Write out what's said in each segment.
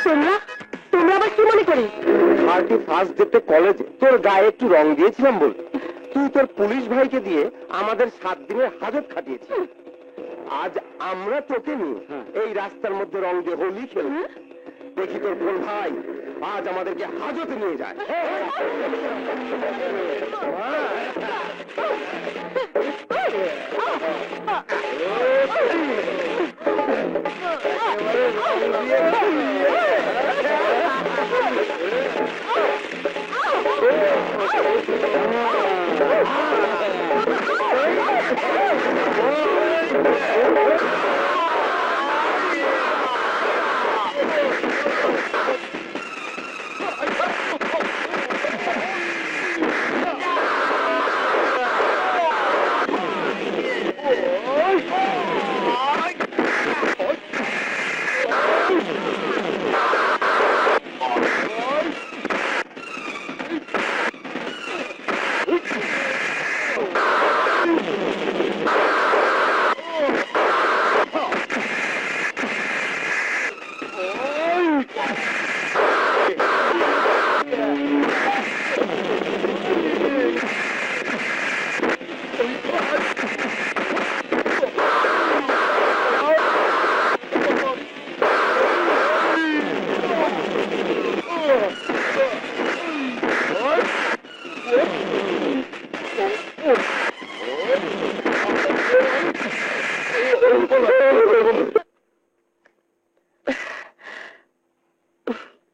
তোমরা তোমরা আবার কি মনে করি? 31st ডেতে কলেজে তোর গায়ে একটু রং দিয়েছিলাম বল, তুই তোর পুলিশ ভাইকে দিয়ে আমাদের 7 দিনের হাজত খাটিয়েছিস। আজ আমরা তোকে নিয়ে এই রাস্তার মধ্যে রং দিয়ে হোলি খেলব। দেখি তোর বোন ভাই আজ আমাদেরকে হাজতে নিয়ে যায়।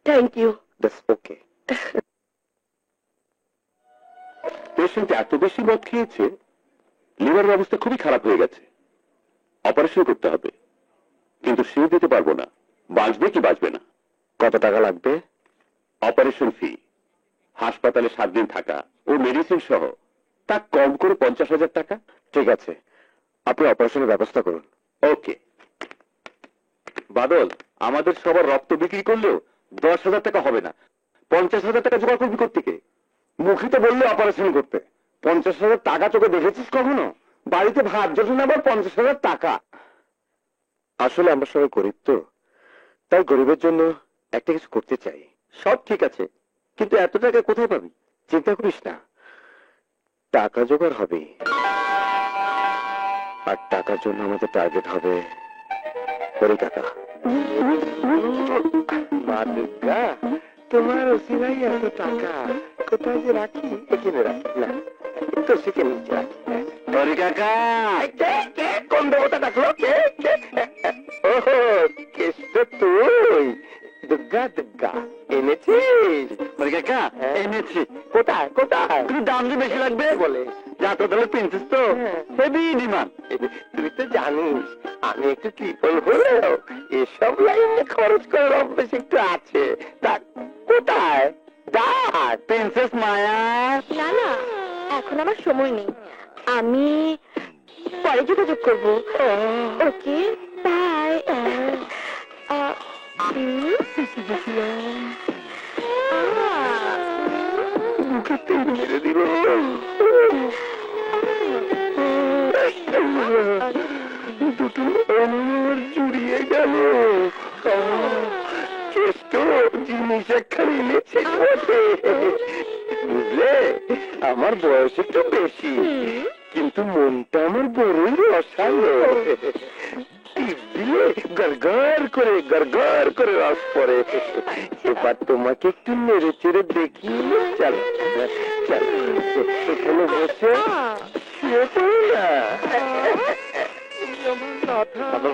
Thank you. ওকে। পেশেন্ট এত বেশি মদ খেয়েছে, লিভারের অবস্থা খুবই খারাপ হয়ে গেছে। অপারেশন করতে হবে, কিন্তু সে দিতে পারবো না। বাঁচবে কি বাঁচবে না? কত টাকা লাগবে? অপারেশন ফি, হাসপাতালে 7 দিন থাকা ও মেডিসিন সহ তা কম করে 50,000 টাকা। ঠিক আছে, আপনি অপারেশনের ব্যবস্থা করুন। ওকে। বাদল, আমাদের সবার রক্ত বিক্রি করলেও 10,000 টাকা হবে না। 50,000 টাকা জোগাড় করবি কোত্থেকে? মুখে তো বললে অপারেশন করতে। 50,000 টাকা চোখে দেখেছিস কখনো? বাড়িতে ভাত জোটে না, আবার 50,000 টাকা। আসলে আমরা সবাই গরিব তো, তাই গরিবের জন্য একটা কিছু করতে চাই। সব ঠিক আছে, কিন্তু এত টাকা কোথায় পাবি? চিন্তা করিস না, টাকা জোগাড় হবে। আর টাকার জন্য আমাদের টার্গেট হবে হরি কাকা। মা দুর্গা, তোমার ওসিলাই এত টাকা কোথায় যে রাখি? এখানে রাখি না, তো সেখানে নিচে রাখি। হরি কাকা, কোন দেবতা ডাকলো? ওহো, কেষ্ট তুই? দুর্গা দুর্গা এনেছিস? হরি কাকা, এনেছি। কোথায় কোথায়? তুমি দাম যে বেশি লাগবে বলে যা তো তাহলে প্রিন্সেস তো হেভি ডিমান্ড। তুই তো জানিস আমি একটু ট্রিপল হলেও এসব লাইনে খরচ করার অভ্যেস একটু আছে। তা কোথায়? ডাক প্রিন্সেস মায়া। না না, এখন আমার সময় নেই, আমি পরে যোগাযোগ করবো। Okay bye. মুখে তেল মেরে দিল। দুটো আমার জুড়িয়ে গেল। কেষ্ট জিনিস একখানে এনেছে বুঝলে, আমার বয়স একটু বেশি, কিন্তু মনটা আমার বড়ই রসালো। দিলে গড়গড় করে রস পড়ে। এবার তোমাকে একটু নেড়ে চেড়ে দেখি। চল চল, এখানে বসে শুয়ে পড়ো না।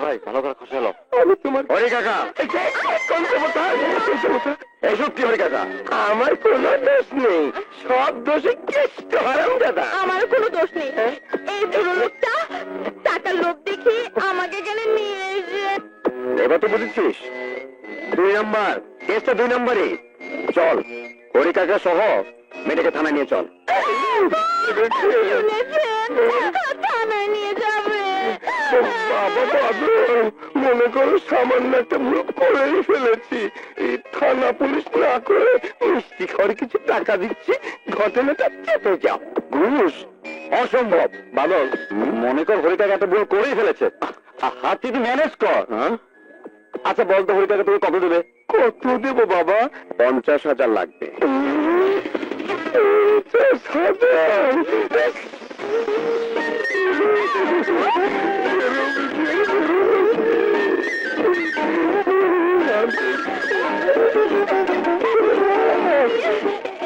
ভাই ভালো করে খুশি হলো। আমি তোমার হরি কাকা। এইসব কি হরি কাকা? আমার কোনো দোষ নেই, সব দোষে কেষ্ট হারাম দাদা। আমার কোনো দোষ নেই, এই বুড়ো লোকটা টাকার লোভ দেখে আমাকে এখানে নিয়ে এসে। এবার তো বুঝেছিস? 2 নম্বর কেসটা 2 নম্বরই। চল, হরি কাকা সহ মেয়েটাকে থানায় নিয়ে চল। থানায় নিয়ে যাবে? বাবা বাবু, মনে করো সামান্য একটা ভুল করেই ফেলেছি। এই থানা পুলিশ না করে মিষ্টি খাওয়ার কিছু টাকা দিচ্ছি, ঘটনাটা চেপে যাও। ঘুষ অসম্ভব। বাদল, মনে কর হরি কাকা একটা ভুল করেই ফেলেছে। হাত তুই ম্যানেজ কর। আচ্ছা বলতো হরিটাকে তুমি কত দেবে? কত দেবো বাবা? 50,000 লাগবে। 50,000?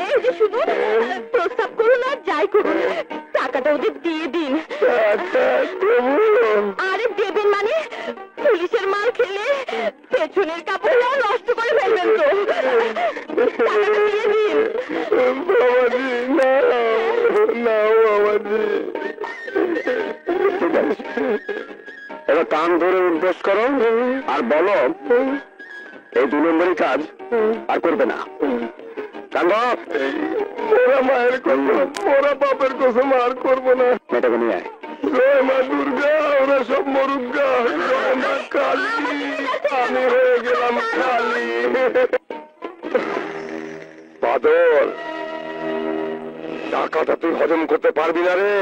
এই যে শুনুন, প্রস্তাব করুন আর যাই করুন, টাকাটা ওদের দিয়ে দিন। আরে দেবেন মানে পুলিশের মাল খেলে পেছনের কাপড়টাও নষ্ট করে ফেলবেন তো। টাকাটা দিয়ে দিন। বাবাজি না, না বাবাজি। ঠিক আছে, এবার কান ধরে উদ্দেশ করো আর বলো এই 2 নম্বরই কাজ আর করবে না। কান্দ। ওরা মায়ের কসম, ওরা বাপের কসম আর করবো না। মেয়েটাকে নিয়ে আয়। জয় মা দুর্গা, ওরা সব মরুক গা। জয় মা কালী, আমি হয়ে গেলাম কালী। বাদল, টাকাটা তুই হজম করতে পারবি না রে,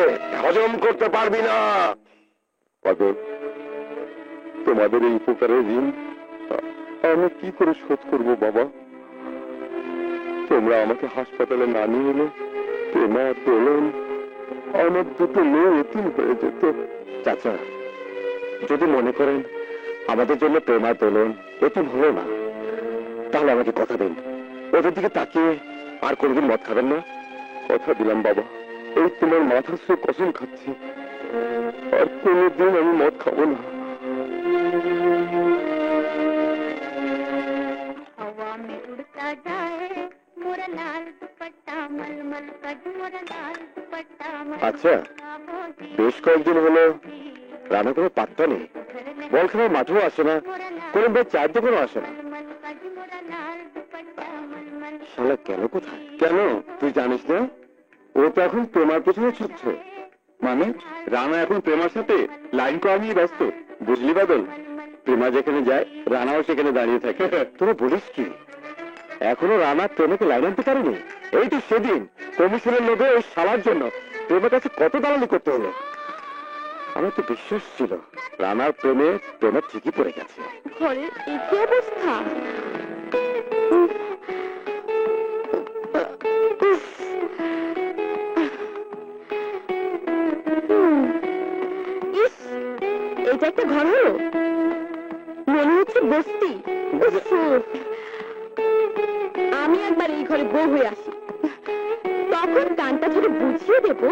হজম করতে পারবি না। বাদল, তোমাদের এই উপকারের ঋণ আমি কি করে শোধ করবো বাবা? তোমরা আমাকে হাসপাতালে না নিয়ে এলে প্রেমা দোলন আমার 2 মেয়ে এতিম হয়ে যেত। চাচা, যদি মনে করেন আমাদের জন্য প্রেমা দোলন এতিম হলো না, তাহলে আমাকে কথা দিন, ওদের দিকে তাকিয়ে আর কোনদিন মদ খাবেন না। কথা দিলাম বাবা, এই তোমার মাথা সে কসম খাচ্ছি, আর কোনদিন আমি মদ খাবো না। हवा में उड़ता जाए मोरा लाल दुपट्टा मलमल का मोरा लाल दुपट्टा আচ্ছা, বেশ কয়েকদিন হলো রানা কোনো পাত্তা নেই, বল খেলার মাঠেও আসে না, কোন বেশ চায়ের দোকানও আসে না। শালা গেল কোথায়? কেন তুই জানিস না? ও তো এখন প্রেমার পেছনে ছুটছে। মানে রানা এখন প্রেমার সাথে লাইন করা নিয়ে ব্যস্ত, বুঝলি বাদল? প্রেমা যেখানে যায় রানাও সেখানে দাঁড়িয়ে থাকে। তোরা বলিস কি? এখনো রানা প্রেমাকে লাইন আনতে পারেনি? এই তো সেদিন কমিশনের লোভে ওই শালার জন্য প্রেমের কাছে কত দালালি করতে হলো। আমার তো বিশ্বাস ছিল রানার প্রেমে প্রেমা ঠিকই পড়ে গেছে। ঘরের এই কি অবস্থা? ইস, এটা একটা ঘর হলো, মনে হচ্ছে বস্তি। উফ, আমি একবার এই ঘরে বউ হয়ে আসি, তখন কানটা ধরে বুঝিয়ে দেব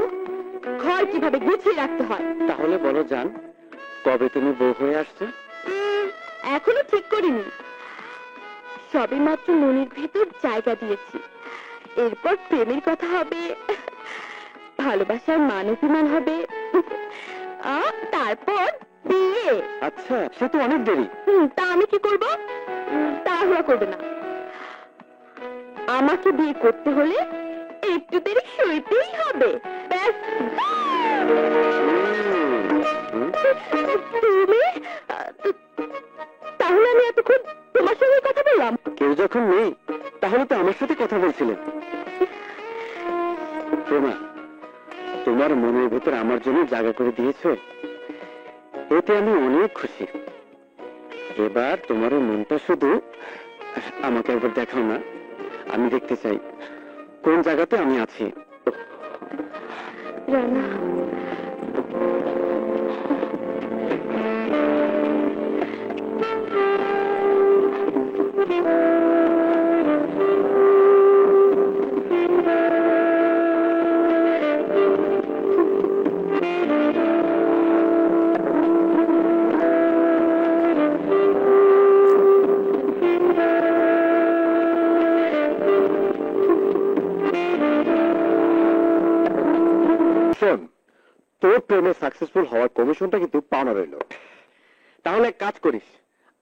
ঘর কিভাবে গুছিয়ে রাখতে হয়। তাহলে বলো জান, কবে তুমি বউ হয়ে আসছো? এখনো ঠিক করিনি, সবে মাত্র মনের ভেতর জায়গা দিয়েছি। এরপর প্রেমের কথা হবে, ভালোবাসার মান অভিমান হবে, তারপর বিয়ে। আচ্ছা, সে তো অনেক দেরি। তা আমি কি করব? তাড়াহুড়া করবে না, আমাকে বিয়ে করতে হলে একটু দেরি সইতেই হবে। ব্যাস। তুমি তাহলে আমি এতক্ষণ তোমার সঙ্গে কথা বললাম? কেউ যখন নেই তাহলে তো আমার সাথে কথা বলছিলেন। প্রেমা, তোমার মনের ভেতর আমার জন্য জায়গা করে দিয়েছো, এতে আমি অনেক খুশি। এবার তোমার মনটা শুধু আমাকে একবার দেখাও না, আমি দেখতে চাই কোন জায়গাতে আমি আছি। রানা, শোন, তোর প্রেমে সাকসেসফুল হওয়ার কমিশনটা কিন্তু পাওনা রইল। তাহলে এক কাজ করিস,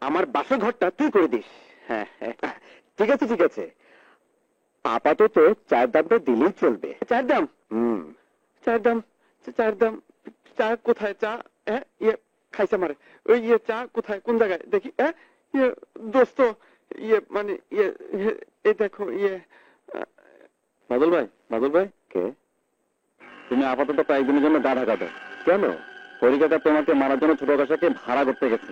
আমার বাসর ঘরটা তুই করে দিস। হ্যাঁ হ্যাঁ, ঠিক আছে ঠিক আছে, আপাতত চায়ের দামটা দিলেই চলবে। চায়ের দাম? চায়ের দাম, চায়ের দাম। চা কোথায়? চা ইয়ে খাইছে মারে। ওই ইয়ে চা কোথায়, কোন জায়গায় দেখি? ইয়ে দোস্ত, ইয়ে মানে ইয়ে এই দেখো ইয়ে। বাদল ভাই, বাদল ভাই। কে? তুমি আপাতত কয়েকদিনের জন্য গা ঢাকা দাও। কেন? হরিকাকা তোমাকে মারার জন্য ছোট কাকাকে ভাড়া করতে গেছে।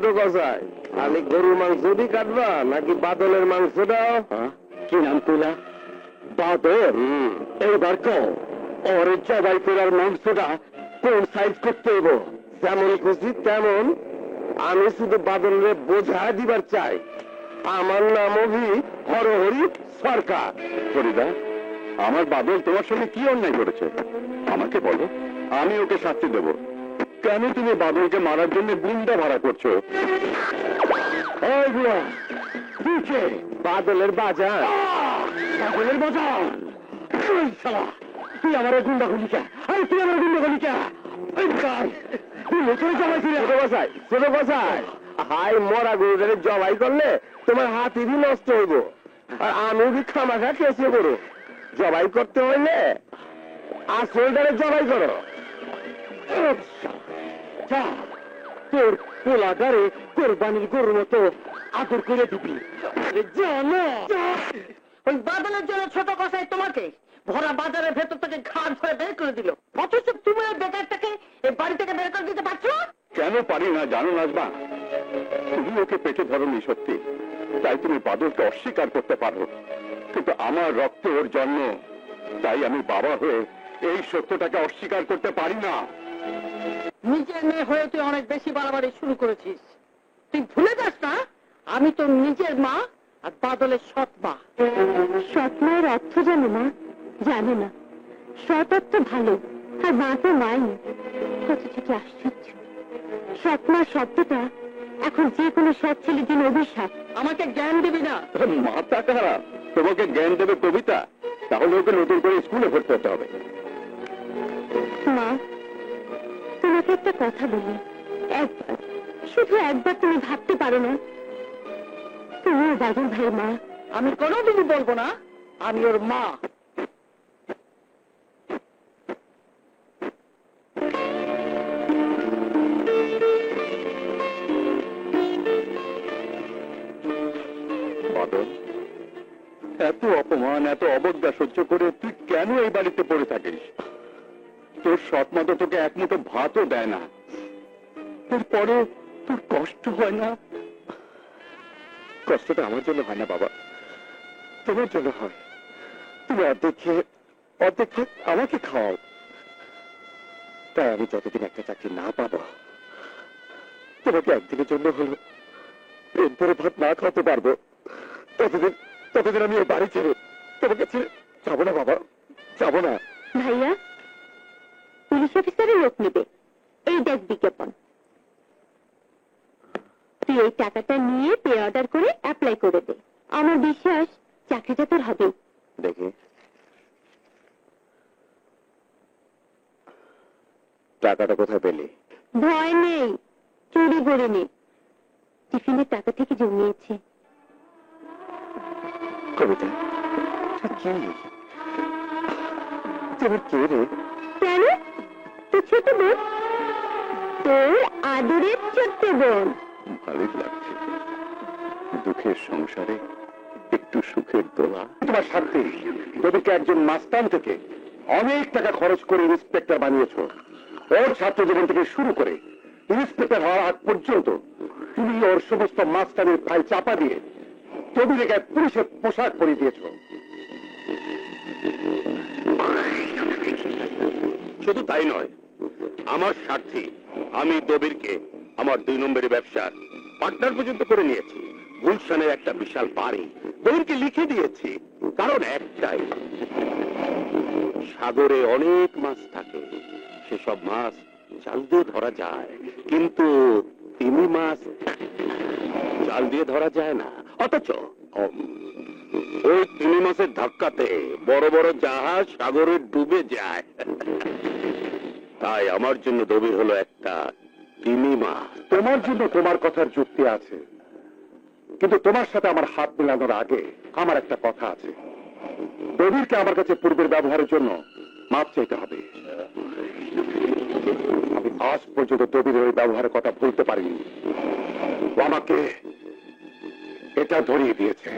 ছোট কসাই, খালি গরুর মাংসটি কাটবা নাকি বাদলের মাংসটাও? কি নাম কইলা? বাদল? এইবার কও, ওর জবাই করার মাংসটা কোন সাইজ করতে হইব? যেমন খুশি তেমন। আমি শুধু বাদলের বোঝা দিবার চাই। আমার নাম হরহরি সরকার। ফরিদা, আমার বাদল তোমার সঙ্গে কি অন্যায় করেছে আমাকে বলো, আমি ওকে শাস্তি দেব। কেন তুমি বাদলকে মারার জন্য গুন্ডা ভাড়া করছো? এই বুয়া, দিকে বাদলের বাজার। বাদলের বাজার? এই শালা, তুই আমার গুন্ডা গুলিকা, আরে তুই আমার গুন্ডা গুলিকা! ছোট কসাই, ছোট কসাই, হাই মরা গরুদের জবাই করলে তোমার হাতিরই নষ্ট হইব, আর আমি কি খামাখা কেসে করো? জবাই করতে হইলে আসলটারে জবাই করো। তোর পোলাগারে কোরবানির গরুর মতো আদর করে দিবি। ওই বাদলের জন্য ছোট কসাই তোমাকে ভরা বাজারের ভেতর থেকে ঘাট ধরে বের করে দিল, অথচ তুমি ওই বেকারটাকে এই বাড়ি থেকে বের করে দিতে পারছো না? কেন পারি না জানো নাজমা? তুমি ওকে পেটে ধরনি সত্যি, তাই তুমি বাদলকে অস্বীকার করতে পারো, কিন্তু আমার রক্ত ওর জন্ম, তাই আমি বাবা হয়ে এই সত্যটাকে অস্বীকার করতে পারি না। নিজের মেয়ে হয়ে তুই অনেক বেশি বাড়াবাড়ি শুরু করেছিস। তুই ভুলে যাস না আমি তোর নিজের মা আর বাদলের সৎ মা। সৎ মায়ের অর্থ জানো মা? জানো না। সৎ অর্থ ভালো, আর মা তো মাই। কত থেকে আশ্চর্য! সৎ মা শব্দটা এখন যে কোনো সৎ ছেলের জন্য অভিশাপ। আমাকে জ্ঞান দিবি না। মাথা খারাপ, তোমাকে জ্ঞান দেবে কবিতা? তাহলে ওকে নতুন করে স্কুলে ভর্তি হতে হবে। মা, তোমাকে একটা কথা বলি, একবার, শুধু একবার তুমি ভাবতে পারো না? তুমিও বাদল ভাই মা। আমি কোনোদিনই বলবো না আমি ওর মা। বাদল, এত অপমান, এত অবজ্ঞা সহ্য করে তুই কেন এই বাড়িতে পড়ে থাকিস? তোর সৎ মা তো তোকে এক মুঠো ভাতও দেয় না, এরপরেও তোর কষ্ট হয় না? কষ্টটা আমার জন্য হয় না বাবা, তোমার জন্য হয়। তুমি অর্ধেক খেয়ে অর্ধেক ভাত আমাকে খাওয়াও, তাই আমি যতদিন একটা চাকরি না পাবো, তোমাকে একদিনের জন্য হলো পেট ভরে ভাত না খাওয়াতে পারবো, ততদিন ততদিন আমি এই বাড়ি ছেড়ে তোমাকে ছেড়ে যাবো না বাবা, যাবো না। ভাইয়া, পুলিশ অফিসারের লোক নেবে, এই দেখ বিজ্ঞাপন। তুই এই টাকাটা নিয়ে পে অর্ডার করে অ্যাপ্লাই করে দে। আমার বিশ্বাস চাকরিটা তোর হবে। দেখি টাকাটা কোথায় পেলি? ভয় নেই, চুরি করিনি, টিফিনের টাকা থেকে জমিয়েছে। কবিতা, কি তুমি কে রে? কেন? তোর ছোট বোন, তোর আদরের ছোট্ট বোন। ভালোই লাগছে, দুঃখের সংসারে একটু সুখের দোলা। তোমার স্বার্থে তোদেরকে একজন মাস্তান থেকে অনেক টাকা খরচ করে ইন্সপেক্টর বানিয়েছ। ওর ছাত্র জীবন থেকে শুরু করে ইন্সপেক্টর হওয়ার আগ পর্যন্ত তুমি ওর সমস্ত মাস্তানের ফাইল চাপা দিয়ে তবির গায়ে পুলিশের পোশাক পরিয়ে দিয়েছ। শুধু তাই নয়, আমার স্বার্থে আমি দবিরকে আমার 2 নম্বরের ব্যবসার পার্টনার পর্যন্ত করে নিয়েছি। গুলশানের একটা বিশাল বাড়ি দবিরকে লিখে দিয়েছি, কারণ একটাই, সাগরে অনেক মাছ থাকে, সেসব মাছ জাল দিয়ে ধরা যায়, কিন্তু তিমি মাছ জাল দিয়ে ধরা যায় না। অথচ ওই তিমি মাছের ধাক্কাতে বড় বড় জাহাজ সাগরে ডুবে যায়। তাই আমার জন্য দবির হলো একটা তিমি মাছ। তোমার জন্য তোমার কথার যুক্তি আছে, কিন্তু তোমার সাথে আমার হাত মেলানোর আগে আমার একটা কথা আছে। দবিরকে আমার কাছে পূর্বের ব্যবহারের জন্য মাপ চাইতে হবে। আমি আজ পর্যন্ত দবিরের ওই ব্যবহারের কথা ভুলতে পারিনি। ও আমাকে এটা ধরিয়ে দিয়েছে।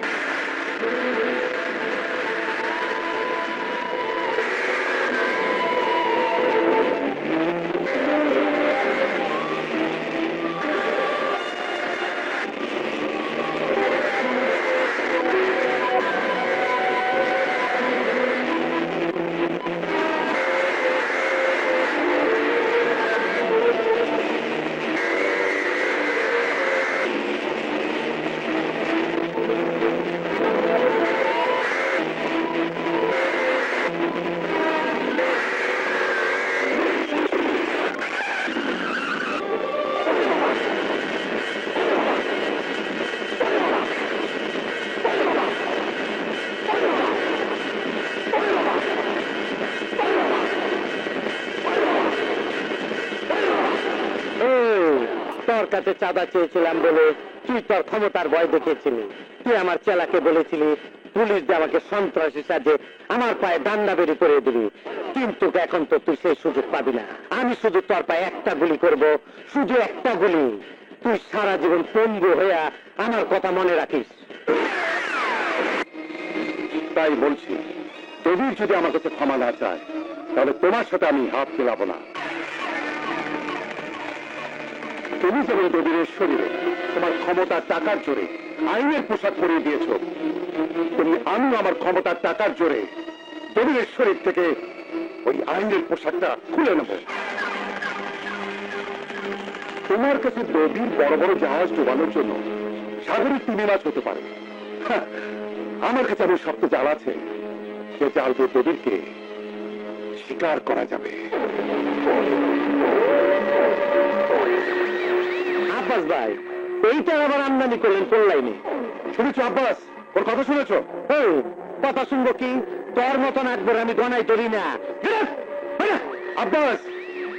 তোর কাছে চাঁদা চেয়েছিলাম বলে তুই তোর ক্ষমতার ভয় দেখিয়েছিলি। তুই আমার চেলাকে বলেছিলি পুলিশ দিয়ে আমাকে সন্ত্রাসী সাজে আমার পায়ে ডান্ডা বেরি করে দিবি, কিন্তু এখন তো তুই সেই সুযোগ পাবি না। আমি শুধু তোর পায়ে একটা গুলি করব, শুধু একটা গুলি। তুই সারা জীবন পঙ্গু হইয়া আমার কথা মনে রাখিস। তাই বলছি, দবির যদি আমার কাছে ক্ষমা না চায় তাহলে তোমার সাথে আমি হাত মেলাবো না। তুমি যেমন দবিরের শরীরে তোমার ক্ষমতার টাকার জোরে আইনের পোশাক পরিয়ে দিয়েছ, তেমনি আমি আমার ক্ষমতার টাকার জোরে দবিরের শরীর থেকে ওই আইনের পোশাকটা খুলে নেব। তোমার কাছে দবির বড় বড় জাহাজ ডোবানোর জন্য সাগরের তিমি মাছ হতে পারে, হ্যাঁ, আমার কাছে এমন শক্ত জাল আছে যে জাল দিয়ে দবিরকে শিকার করা যাবে। আব্বাস ভাই, এইটা আবার আমদানি করলেন কোন লাইনে? শুনেছো আব্বাস, ওর কথা শুনেছো? কথা শুনবো কি, তোর মতন একবার আমি গনাই ধরি না। আব্বাস,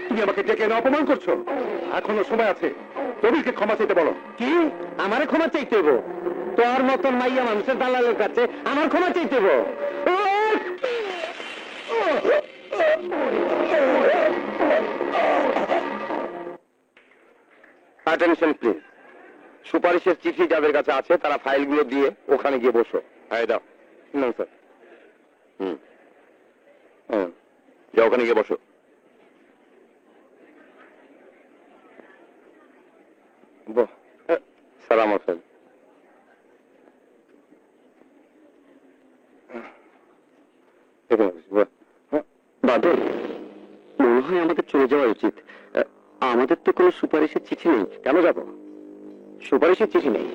তুমি আমাকে ডেকে এনে অপমান করছো। এখনো সময় আছে, দবিরকে ক্ষমা চাইতে বলো। কি আমারে ক্ষমা চাইতে হইব? তোর মতন মাইয়া মানুষের দালালের কাছে আমার ক্ষমা চাইতে হইব? Attention please. সুপারিশের চিঠি যাদের কাছে আছে তারা ফাইলগুলো দিয়ে ওখানে গিয়ে বসো। হ্যাঁ দাও। না স্যার। যা ওখানে গিয়ে বসো। স্যার আমার ফাইল। বাদল, মনে হয় আমাদের চলে যাওয়া উচিত। আমাদের তো কোনো সুপারিশের চিঠি নেই। কেন যাব? সুপারিশের চিঠি নেই,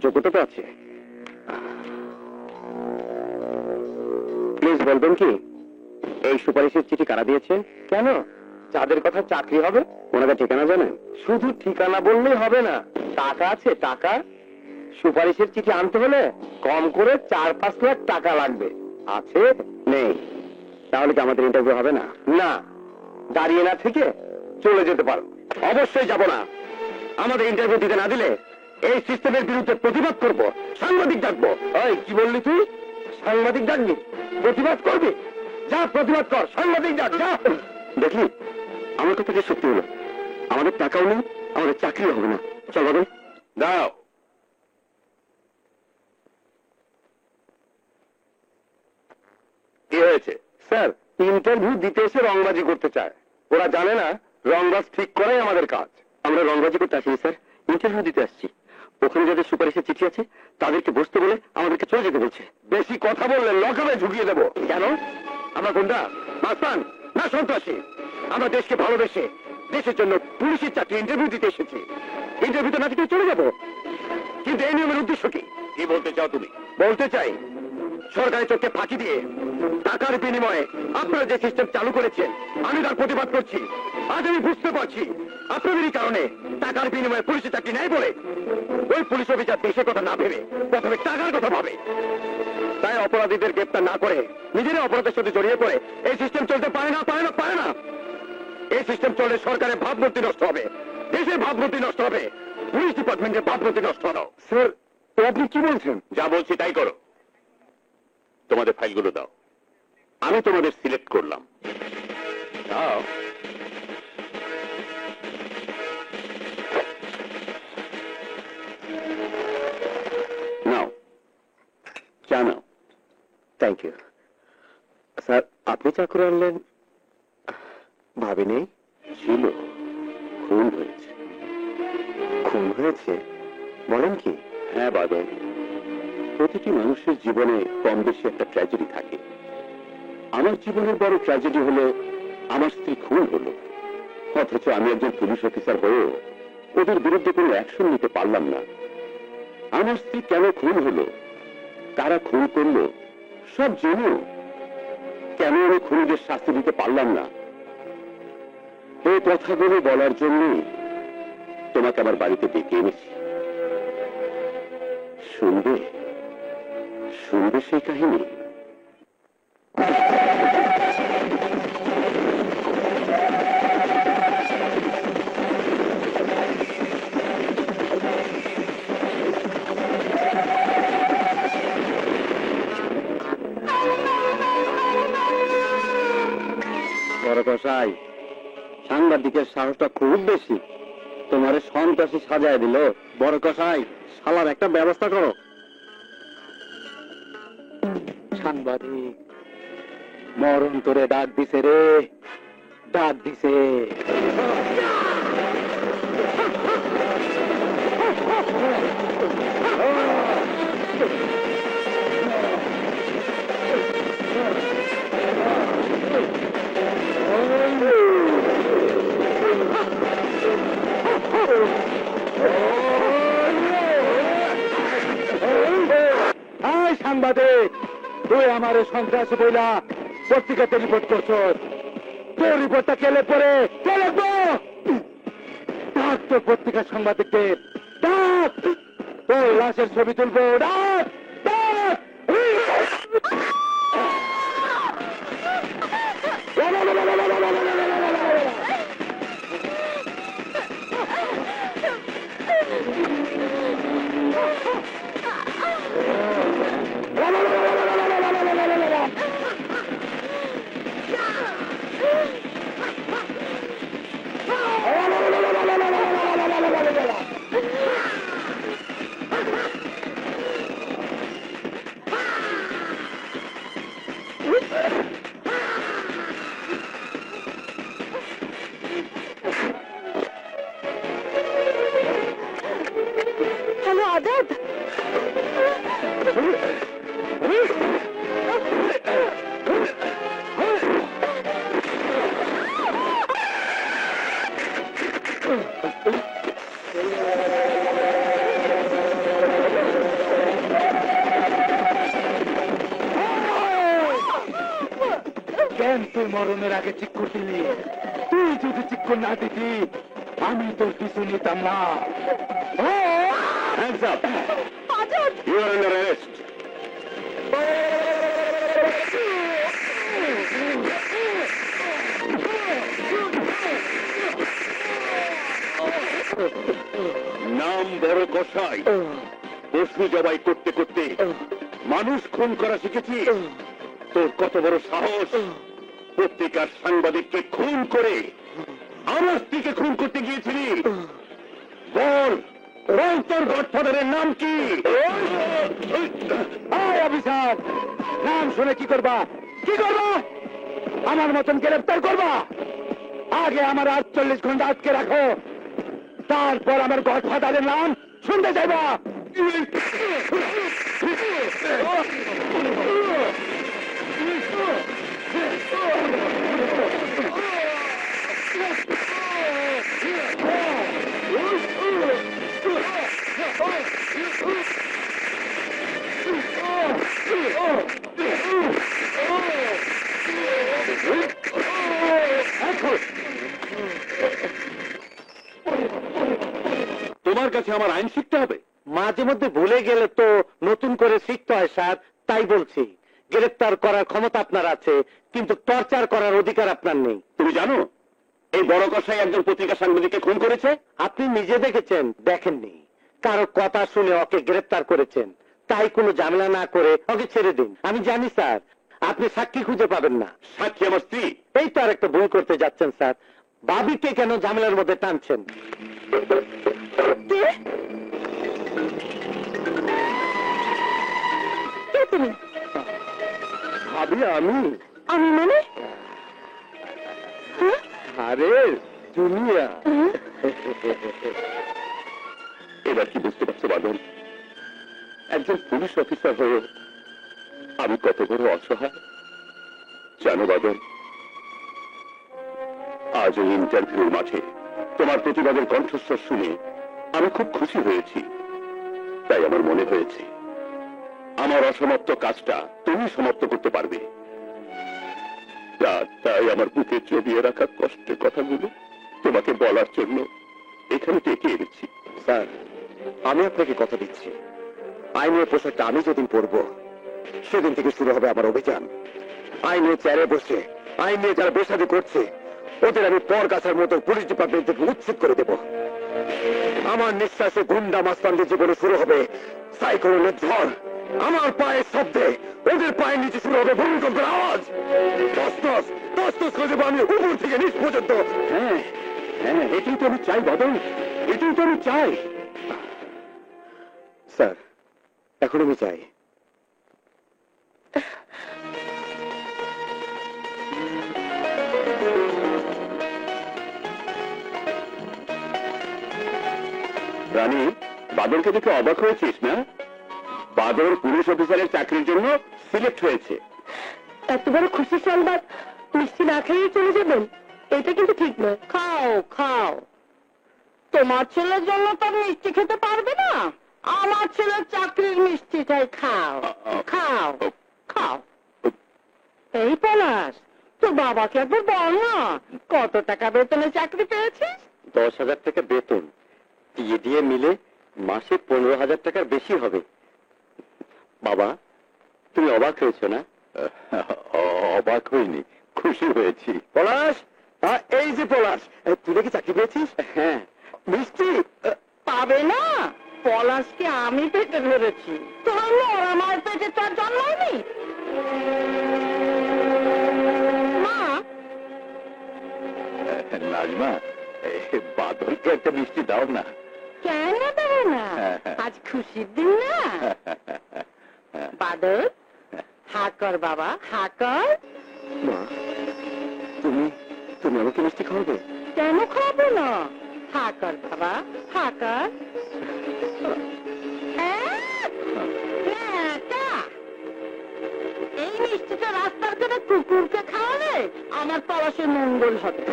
যোগ্যতা তো আছে। প্লিজ বলবেন কি এই সুপারিশের চিঠি কারা দিয়েছে? কেন, যাদের কথা চাকরি হবে ওনারা ঠিকানা জানেন? শুধু ঠিকানা বললেই হবে না, টাকা আছে টাকা। সুপারিশের চিঠি আনতে হলে কম করে 4-5 লাখ টাকা লাগবে। আছে? নেই। তাহলে কি আমাদের ইন্টারভিউ হবে না? না, দাঁড়িয়ে না থেকে চলে যেতে পারো। অবশ্যই যাব না। আমাদের ইন্টারভিউ দিতে না দিলে এই সিস্টেমের বিরুদ্ধে প্রতিবাদ করব, সাংবাদিক ডাকবো। ওই কি বললি তুই? সাংবাদিক ডাকবি? প্রতিবাদ করবি? যা প্রতিবাদ কর, সাংবাদিক ডাক, যা। দেখি আমার কথা যে সত্যি হলো, আমাদের টাকাও নেই, আমাদের চাকরিও হবে না। চল বাদল, দাও। কি হয়েছে? স্যার, ইন্টারভিউ দিতে এসে রংবাজি করতে চায়। ওরা জানে না রংবাজ ঠিক করাই আমাদের কাজ। আমরা রংবাজি করতে আসিনি স্যার, ইন্টারভিউ দিতে আসছি। ওখানে যাদের সুপারিশের চিঠি আছে তাদেরকে বসতে বলে আমাদেরকে চলে যেতে বলছে। বেশি কথা বললে লকারে ঝুঁকিয়ে দেবো। কেন? আমরা কোনটা মাস্তান না সন্ত্রাসী? আমরা দেশকে ভালোবেসে দেশের জন্য পুলিশের চাকরি ইন্টারভিউ দিতে এসেছি। ইন্টারভিউতে না দিতে চলে যাবো? কিন্তু এই নিয়মের উদ্দেশ্য কি? কি বলতে চাও তুমি? বলতে চাই, সরকারি চোখে ফাঁকি দিয়ে টাকার বিনিময়ে আপনারা যে সিস্টেম চালু করেছেন, আমি তার প্রতিবাদ করছি। আজ আমি বুঝতে পারছি আপনাদেরই কারণে টাকার বিনিময়ে পুলিশের চাকরি নেয় বলে ওই পুলিশ অফিসার দেশের কথা না ভেবে প্রথমে টাকার কথা ভাবে। তাই অপরাধীদের গ্রেপ্তার না করে নিজেরা অপরাধের সাথে জড়িয়ে পড়ে এই সিস্টেম চলতে পারে না, পারে না, পারে না। এই সিস্টেম চললে সরকারের ভাবমূর্তি নষ্ট হবে, দেশের ভাবমূর্তি নষ্ট হবে, পুলিশ ডিপার্টমেন্টের ভাবমূর্তি নষ্ট হবে। স্যার, আপনি কি বলছেন? যা বলছি তাই করো। তোমাদের ফাইলগুলো দাও, আমি তোমাদের সিলেক্ট করলাম। দাও। নাও, চা নাও। Thank you sir. আপনি চা করে আনলেন? ভাবিনি। ছিল, খুন হয়েছে। খুন হয়েছে বলেন কি? হ্যাঁ বাদল, প্রতিটি মানুষের জীবনে কম বেশি একটা ট্র্যাজেডি থাকে। আমার জীবনের বড় ট্র্যাজেডি হলো আমার স্ত্রী খুন হলো। অথচ আমি একজন পুলিশ অফিসার হয়েও ওদের বিরুদ্ধে কোনো অ্যাকশন নিতে পারলাম না। আমার স্ত্রী কেন খুন হলো, কারা খুন করলো সব জেনেও কেন আমি খুনিদের শাস্তি দিতে পারলাম না? এই কথাগুলো বলার জন্যই তোমাকে আমার বাড়িতে ডেকে এনেছি। শুনবে? শুনবে সেই কাহিনী? কসাই, সাংবাদিকের সাহসটা খুব বেশি। তোমারে সন্ত্রাসী সাজায় দিল। বড় কসাই, শালার একটা ব্যবস্থা করো। সাংবাদিক মরণ তোরে ডাক দিছে রে, ডাক দিছে। সাংবাদিক, তুই আমার সন্ত্রাসী বইলা পত্রিকাতে রিপোর্ট করছ। তোর রিপোর্টটা কেলে পরে কে লিখবো? ডাক তো পত্রিকার সাংবাদিককে, ডাক। তোর লাশের ছবি তুলবো, ডাক ডাক। হ্যালো আজাদ, কেন তুই মরণের আগে চিক্কর দিলি? তুই যদি চিক্কর না দিতি, আমি তোর পিছু নিতাম না। Hands up! Azad, You are under arrest. নাম বড় কসাই, পশু জবাই করতে করতে মানুষ খুন করা শিখেছি। তোর কত বড় সাহস, পত্রিকার সাংবাদিককে খুন করে আমার স্ত্রীকে খুন করতে গিয়েছিলি? বল, বল তোর গডফাদারের নাম কি? অফিসার, নাম শুনে কি করবা? কি করবা? আমার মতন গ্রেফতার করবা? আগে আমার 48 ঘন্টা আটকে রাখো, তারপর আমার গডফাদারের নাম শুনতে চাইবা। তোমার কাছে আমার আইন শিখতে হবে? মাঝে মধ্যে ভুলে গেলে তো নতুন করে শিখতে হয় স্যার, তাই বলছি। গ্রেফতার করার ক্ষমতা আপনার আছে, কিন্তু টর্চার করার অধিকার আপনার নেই। তুমি জানো এই বড় কসাই একজন পত্রিকা সাংবাদিককে খুন করেছে? আপনি নিজে দেখেছেন? দেখেননি? কারো কথা শুনে ওকে গ্রেফতার করেছেন, তাই কোনো ঝামেলা না করে ওকে ছেড়ে দিন। আমি জানি স্যার, আপনি সাক্ষী খুঁজে পাবেন না। সাক্ষী আমার স্ত্রী। এই তো আর একটা ভুল করতে যাচ্ছেন স্যার। ভাবিকে কেন ঝামেলার মধ্যে টানছেন? কে? কে তুমি? ভাবি আমি? আমি মানে? হ্যাঁ? আরে দুনিয়া। হ্যাঁ? এবার কি বুঝতে পারছো বাদল? একজন পুলিশ অফিসার হয়ে আমি কত বড় অসহায় জানো বাদল? আজ ওই ইন্টারভিউর মাঠে তোমার প্রতিবাদের কণ্ঠস্বর শুনে আমি খুব খুশি হয়েছি। তাই আমার মনে হয়েছে আমার অসমাপ্ত কাজটা তুমি সমাপ্ত করতে পারবে। তাই আমার বুকে জমিয়ে রাখা কষ্টের কথাগুলো তোমাকে বলার জন্য এখানে ডেকে এনেছি। স্যার, আমি আপনাকে কথা দিচ্ছি, আইনের পোশাকটা আমি যেদিন পরব সেদিন থেকে শুরু হবে আমার অভিযান। আইনের চেয়ারে বসে আইন নিয়ে যারা বেসাদি করছে ওদের আমি পর গাছার মতো পুলিশ ডিপার্টমেন্ট থেকে উচ্ছেদ করে দেব। আমার নিঃশ্বাসে গুন্ডা মাস্তানদের জীবনে শুরু হবে সাইক্লোনের ঝড়। আমার পায়ের শব্দে ওদের পায়ের নিচে শুরু হবে ভূমিকম্পের আওয়াজ। তসতস তসতস করে দেবো আমি উপর থেকে নিচ পর্যন্ত। হ্যাঁ হ্যাঁ, এটাই তো আমি চাই বাদল, এটাই তো আমি চাই। স্যার, এখন আমি চাই রানী। বাদলকে দেখে অবাক হয়েছিস না? বাদল পুলিশ অফিসারের চাকরির জন্য সিলেক্ট হয়েছে। এত বড় খুশি সংবাদ মিষ্টি না খেয়ে চলে যাবেন, এটা কিন্তু ঠিক নয়। খাও খাও, তোমার ছেলের জন্য তো মিষ্টি খেতে পারবে না, আমার ছেলের চাকরির মিষ্টিটাই খাও খাও খাও। এই পলাশ, তোর বাবাকে একবার বল না কত টাকা বেতনে চাকরি পেয়েছিস? 10,000 টাকা বেতন, দিয়ে দিয়ে মিলে মাসে 15,000 টাকার বেশি হবে। বাবা, তুমি অবাক হয়েছ না? অবাক হইনি, খুশি হয়েছি। পলাশ, এই যে পলাশ, তুই নাকি চাকরি পেয়েছিস? হ্যাঁ। মিষ্টি পাবে না, পলাশকে আমি পেটে ধরেছি, তোর আমার পেটে তার জন্মায়নি। মা, নাজমা, বাদলকে একটা মিষ্টি দাও না। কেন দেবে না? আজ খুশির দিন না। বাদল, হা কর বাবা, হা কর। মা, তুমি তুমি আমাকে মিষ্টি খাওয়াবে? কেন খাবো না? হা কর বাবা, হা কর। এই মিষ্টিটা রাস্তার করে কুকুরকে খাওয়ালে আমার পলাশের মঙ্গল হবে।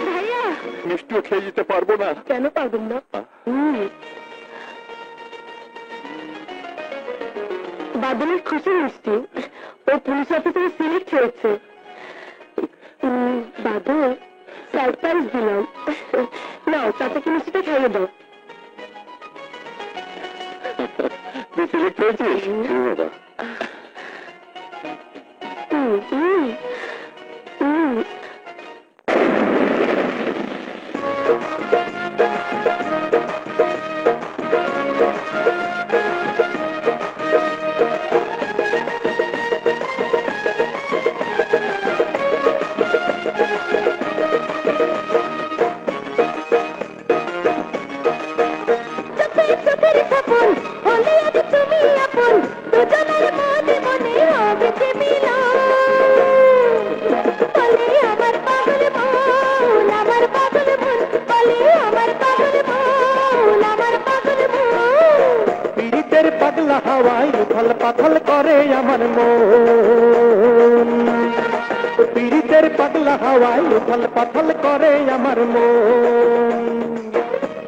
ভাইয়া, মিষ্টিও খেয়ে যেতে পারবো না। কেন পারবেন না? বাদলের খুশি মিষ্টি, ও পুলিশ অফিসারে সিলেক্ট হয়েছে। বাদল, সারপ্রাইজ দিলাম। নাও, চাচাকে মিষ্টিটা খাইয়ে দাও। তুই সিলেক্ট হয়েছিস? বাবা, হুম, হুম, হুম। পীড়িতের পাগলা হাওয়ায় উথল পাথল করে আমার মন, পীড়িতের পাগলা হাওয়ায় উথল পাথল করে আমার মন।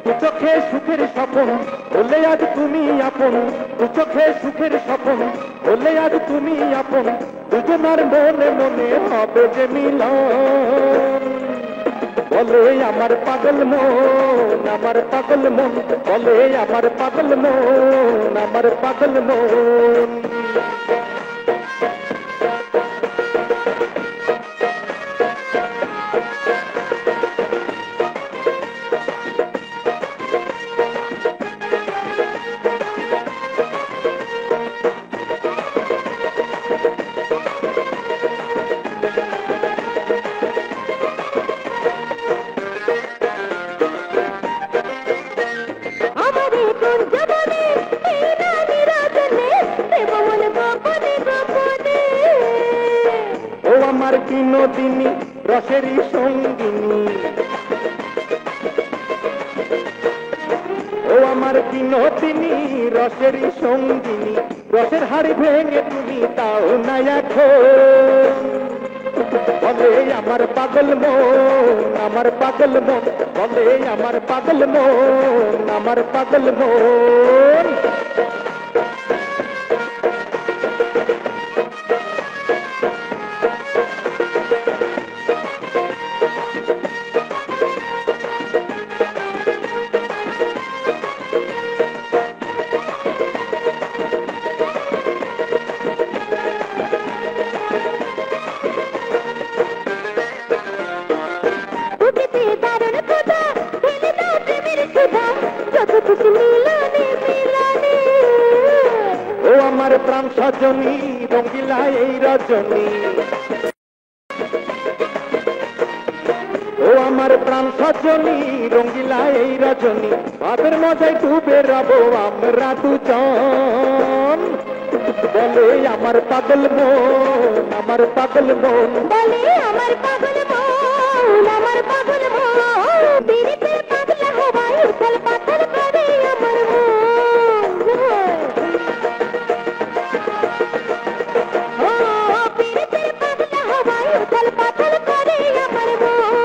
দু চোখে সুখের স্বপন বলে আজ তুমি আপন, দু চোখে সুখের স্বপন বলে আজ তুমি আপন, দুজনার মনে মনে হবে যে মিলন। বলে আমার পাগল মন, আমার পাগল মন, বলে আমার পাগল মন, আমার পাগল মন। ও আমার বিনোদিনী রসেরই সঙ্গিনী, ও আমার বিনোদিনী রসেরই সঙ্গিনী, রসের হাড়ি ভেঙে তুমি তাও না এখন। বলে আমার পাগল মন, আমার পাগল মন, বলে আমার পাগল মন, আমার পাগল মন। আমার প্রাণ সজনী রঙ্গিলা এই রজনী ও আমার প্রাণ সজনী রঙ্গিলা এই রজনী ভাবের মজায় ডুবে রবো আমরা দুজন বলে আমার পাগল মন আমার পাগল মন বলে আমার পাগল মন আমার পাগল মন পিরিতে পাগলা হওয়ায় উথল পাথর করে আমার মন ও পিরিতে পাগলা হওয়ায় উথল পাথর করে আমার মন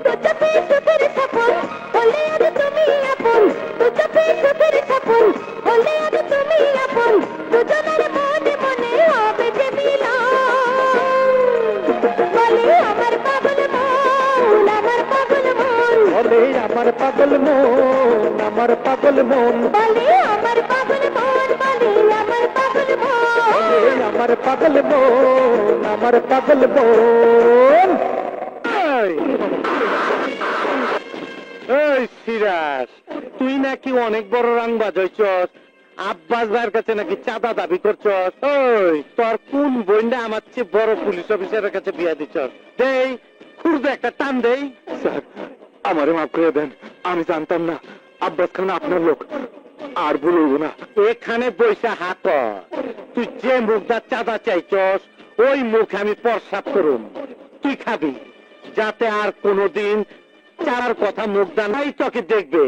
তো চোখে সুখের সপন বলে আজ তুমি আপন তো চোখে সুখের সপন বলে আজ তুমি আপন দুজনের মনে মনে হবে যে মিলন বলে আমার পাগল মন আমার পাগল মন বলে আমার পাগল মন আমার পাগল মন বলে আমার পাগল মন বলে আমার পাগল মন বলে আমার পাগল মন আমার পাগল মন এই সিরাজ, তুই নাকি অনেক বড় রাংবাজ হইছস, আব্বাস ভাইয়ের কাছে নাকি চাঁদা দাবি করছস। ওই তোর কোন বইন্ডা আমার চেয়ে বড় পুলিশ অফিসারের কাছে বিয়া দিছস? দেই খুঁড়ে একটা টান দেই। স্যার আমারে মাফ করে দেন, আমি জানতাম না আব্বাস খান আপনার লোক, আর ভুল হইব না। এখানে বইসা হাত তুই যে মুখটা চাঁদা চাইছস ওই মুখ আমি প্রসাব করুম, তুই খাবি, যাতে আর কোনোদিন চারার কথা মুখ দানাই চোখে দেখবে,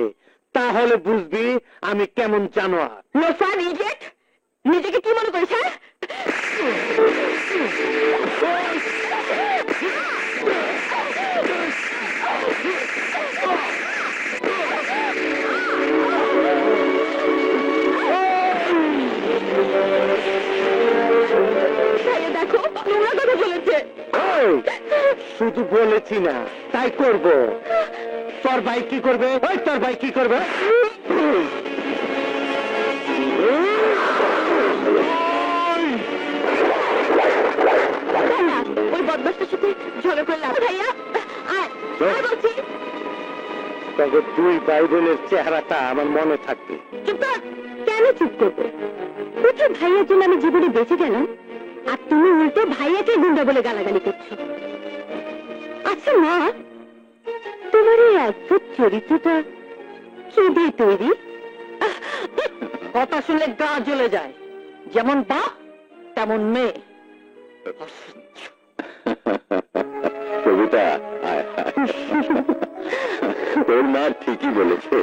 তাহলে বুঝবি আমি কেমন জানোয়ার। লোফার ইডিয়েট নিজেকে কি মনে করিস হ্যাঁ ভাইয়া দেখো নোংরা কথা বলেছে ওই, শুধু বলেছি না তাই করব। তোর ভাই কি করবে? ওই তোর ভাই কি করবে? ভাইয়া ওই বদমাসটার সাথে ঝগড়া করে লাভ ভাইয়া আয় বলছি তবে দুই ভাই বোনের চেহারাটা আমার মনে থাকবে। চুপ কর কেন চুপ করবো কোথাও ভাইয়ার জন্য আমি জীবনে বেঁচে গেলাম আর তুমি উল্টো ভাইয়াকে গুন্ডা বলে গালাগালি করছো। আচ্ছা মা তোমার এই অদ্ভুত চরিত্রটা কি দিয়ে তৈরি? কথা শুনলে গা জ্বলে যায়, যেমন বাপ তেমন মেয়ে। কবিতা, তোর মা ঠিকই বলেছে,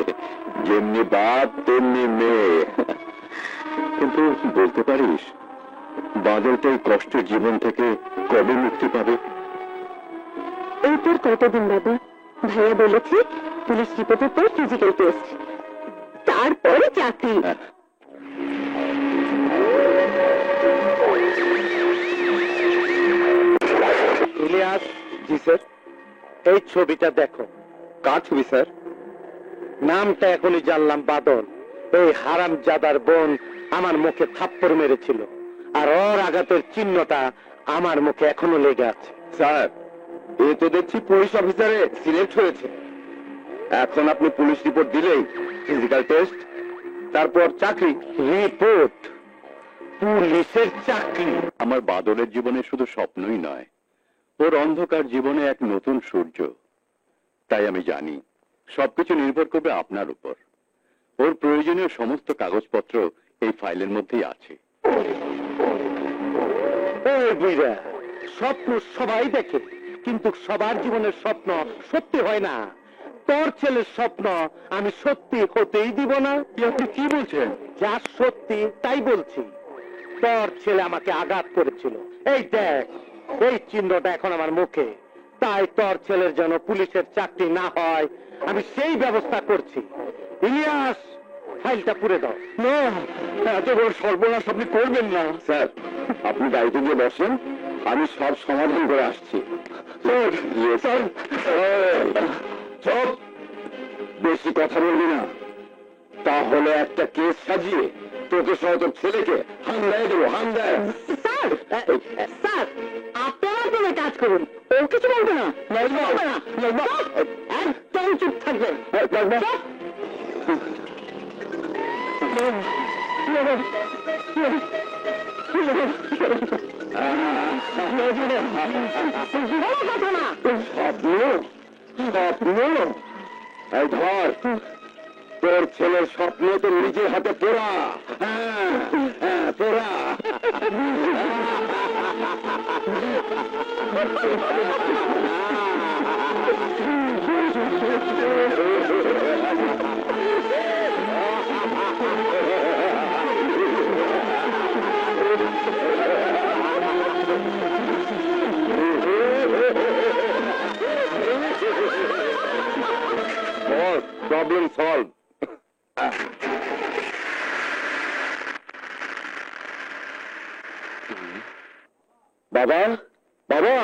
যেমনি বাপ তেমনি মেয়ে। কিন্তু বলতে পারিস বাদলটা এই কষ্টের জীবন থেকে কবে মুক্তি পাবে? এই তোর কতদিন বাবা? ভাইয়া বলেছে পুলিশ রিপোর্টের পর ফিজিক্যাল টেস্ট, তারপরে চাকরি। ইলিয়াস। জি স্যার। এই ছবিটা দেখো। কার ছবি স্যার? নামটা এখনই জানলাম, বাদল। এই হারামজাদার বোন আমার মুখে থাপ্পড় মেরেছিল, আর ওর আঘাতের চিহ্নটা আমার মুখে এখনো লেগে আছে। স্যার এ তো দেখছি পুলিশ অফিসারে সিলেক্ট হয়েছে। এখন আপনি পুলিশ রিপোর্ট দিলেই ফিজিক্যাল টেস্ট, তারপর চাকরি। রিপোর্ট? পুলিশের চাকরি? আমার বাদলের জীবনে শুধু স্বপ্নই নয়, ওর অন্ধকার জীবনে এক নতুন সূর্য। তাই আমি জানি সবকিছু নির্ভর করবে আপনার উপর। ওর প্রয়োজনীয় সমস্ত কাগজপত্র এই ফাইলের মধ্যেই আছে। এই বুইড়া, স্বপ্ন সবাই দেখে, কিন্তু সবার জীবনের স্বপ্ন সত্যি হয় না। তোর ছেলের স্বপ্ন আমি সত্যি হতেই দিব না। আপনি কি বলছেন? যা সত্যি তাই বলছি। তোর ছেলে আমাকে আঘাত করেছিল, এই দেখ এই চিহ্নটা এখন আমার মুখে। তাই তোর ছেলের যেন পুলিশের চাকরি না হয় আমি সেই ব্যবস্থা করছি। ইলিয়াস, ফাইলটা পুড়ে দাও। না, এত বড় সর্বনাশ আপনি করবেন না। স্যার আপনি গাড়িতে গিয়ে বসেন, আমি সব সমাধান করে আসছি। চুপ, বেশি কথা বলবি না, তাহলে একটা কেস সাজিয়ে তোকে সহ তোর ছেলেকে হাঙ্গায় দেবো। হাঙ্গায়। স্যার স্যার আপনারা কোনো কাজ করুন, ও কিছু বলবে না। বলবে না, একদম চুপ থাকবে। বলো কথা না। স্বপ্ন স্বপ্ন এই ধর তোর ছেলের স্বপ্ন তো নিজের হাতে পোড়া হ্যাঁ হ্যাঁ পোড়া প্রবলেম সলভ বাবা বাবা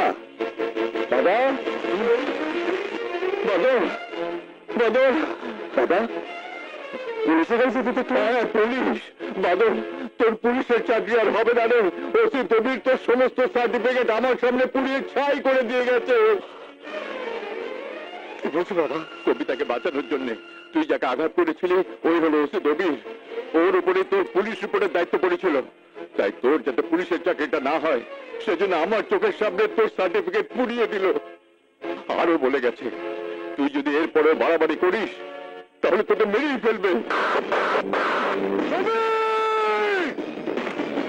বাবা বাদল বাদল বাবা পুলিশের কাছে যেতে হ্যাঁ পুলিশ বাদল তোর পুলিশের চাকরি আর হবে না রে ওসি দেবীর তোর সমস্ত সার্টিফিকেট আমার সামনে পুড়িয়ে ছাই করে দিয়ে গেছে কি বলছো বাবা কবিতাকে বাঁচানোর জন্য তুই যাকে আঘাত করেছিলি ওই হলো ওসি দেবীর ওর উপরে তোর পুলিশ রিপোর্টের দায়িত্ব পড়েছিল তাই তোর যাতে পুলিশের চাকরিটা না হয় সেজন্য আমার চোখের সামনে তোর সার্টিফিকেট পুড়িয়ে দিল আরো বলে গেছে তুই যদি এরপরে বাড়াবাড়ি করিস তাহলে তোকে মেরেই ফেলবে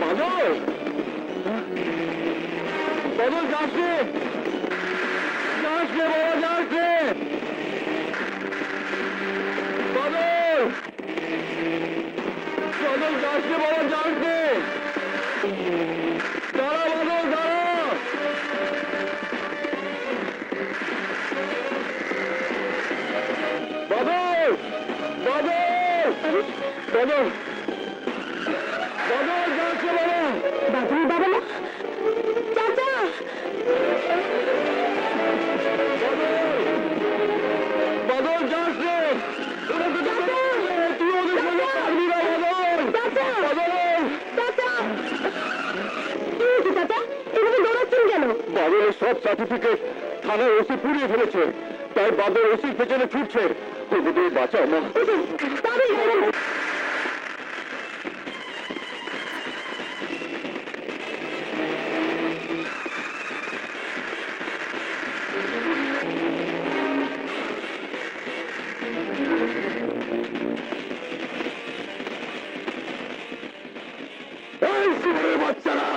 বাদল বাদল যাচ্ছে যাচ্ছে বাবা যাচ্ছে বাদল বাদল যাচ্ছে বাবা যাচ্ছে দাঁড়া বাদল দাঁড়া বাদল বাদল বাদল বাদল যাচ্ছে বাবা বাদল বাবা না চাচা বাদল যাচ্ছে তুই ওদের সঙ্গে পারবি না বাদল চাচা বাদল চাচা কি হয়েছে চাচা এভাবে দৌড়াচ্ছেন কেন? বাদলের সব সার্টিফিকেট থানার ওসি পুড়িয়ে ফেলেছে তাই বাদল ওসির পেছনে ছুটছে ওকে তুই বাঁচাও মা তাড়াতাড়ি বাইরে এসো। এই সুরের বাচ্চারা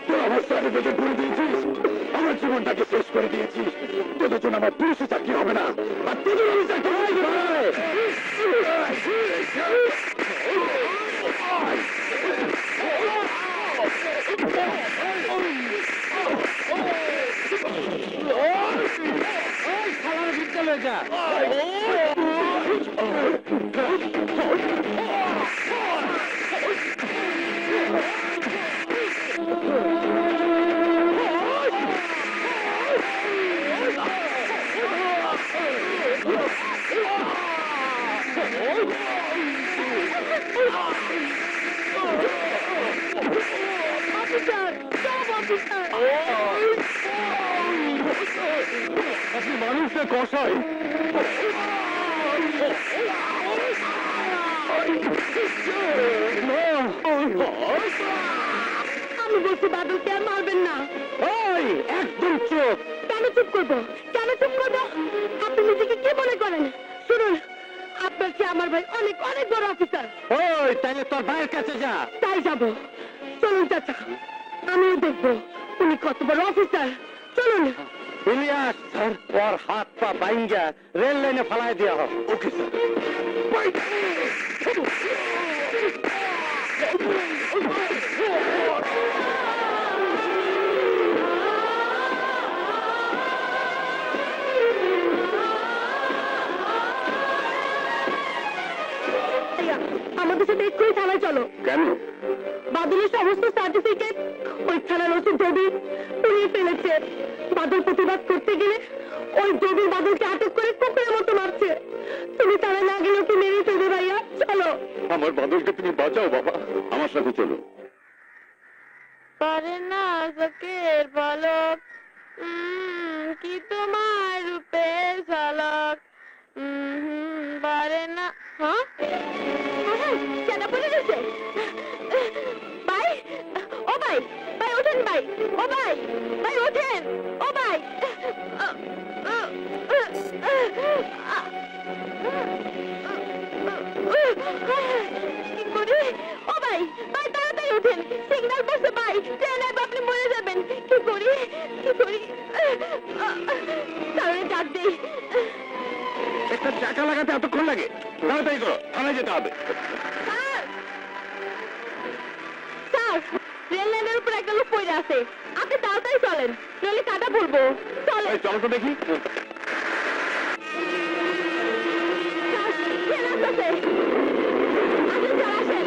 তোর আমার সার্টিফিকেট পুড়ে দিয়েছিস আমার জীবনটাকে শেষ করে দিয়েছিস তোদের জন্য আমার পুলিশে চাকরি হবে না আর তোদের আমি চাকরি বিদ্যালয়ে যা আপনি মানুষকে কষাই আমি বলছি বাদলকে আর মারবেন না। ওই একদম চুপ কেন চুপ করবো কেন চুপ করবো আপনি নিজেকে কি মনে করেন? শুনুন আপনার চেয়ে আমার ভাই অনেক অনেক বড় অফিসার। ওই তাহলে তোর ভাইয়ের কাছে যা তাই যাবো চলুন চাচা আমিও দেখবো উনি কত বড় অফিসার চলুন। ইলিয়াস স্যার ওর হাত পা বাইঙ্গা রেল লাইনে ফালায় দেওয়া হোক ওকে স্যার আমাদের সাথে এক্ষুনি থানায় চলো। কেন বাদলের সমস্ত সার্টিফিকেট ওই থানার ওসি জবি পুড়িয়ে ফেলেছে। বাদল প্রতিবাদ করতে গেলে ওই জবি বাদলকে আটক করে কুকুরের মতো মারছে। তুমি তারা না গেলে ওকে মেরে ফেলবে ভাইয়া চলো। আমার বাদলকে তুমি বাঁচাও বাবা আমার সাথে চলো পারে না চোখের পলক কি তোমার রূপের ঝলক পারে না। হ্যাঁ কেন বলে গেছে ভাই, ভাই ওঠেন ভাই, ও ভাই, ভাই ওঠেন, ও ভাই। কি করি? ও ভাই, ভাই তাড়াতাড়ি ওঠেন, সিগন্যাল পড়ছে ভাই, ট্রেন আসবে, আপনি মরে যাবেন। কি করি? কি করি? তাহলে ডাক দেই। একটা চাকা লাগাতে এতক্ষণ লাগে? তাড়াতাড়ি করো, থানায় যেতে হবে। স্যার, স্যার, রেল লাইনের উপর একটা লোক পড়ে আছে, আপনি তাড়াতাড়ি চলেন, নইলে কাটা পড়বো। চলেন। এই, চলো তো দেখি। স্যার, ট্রেন আসতেছে। আসেন স্যার, আসেন।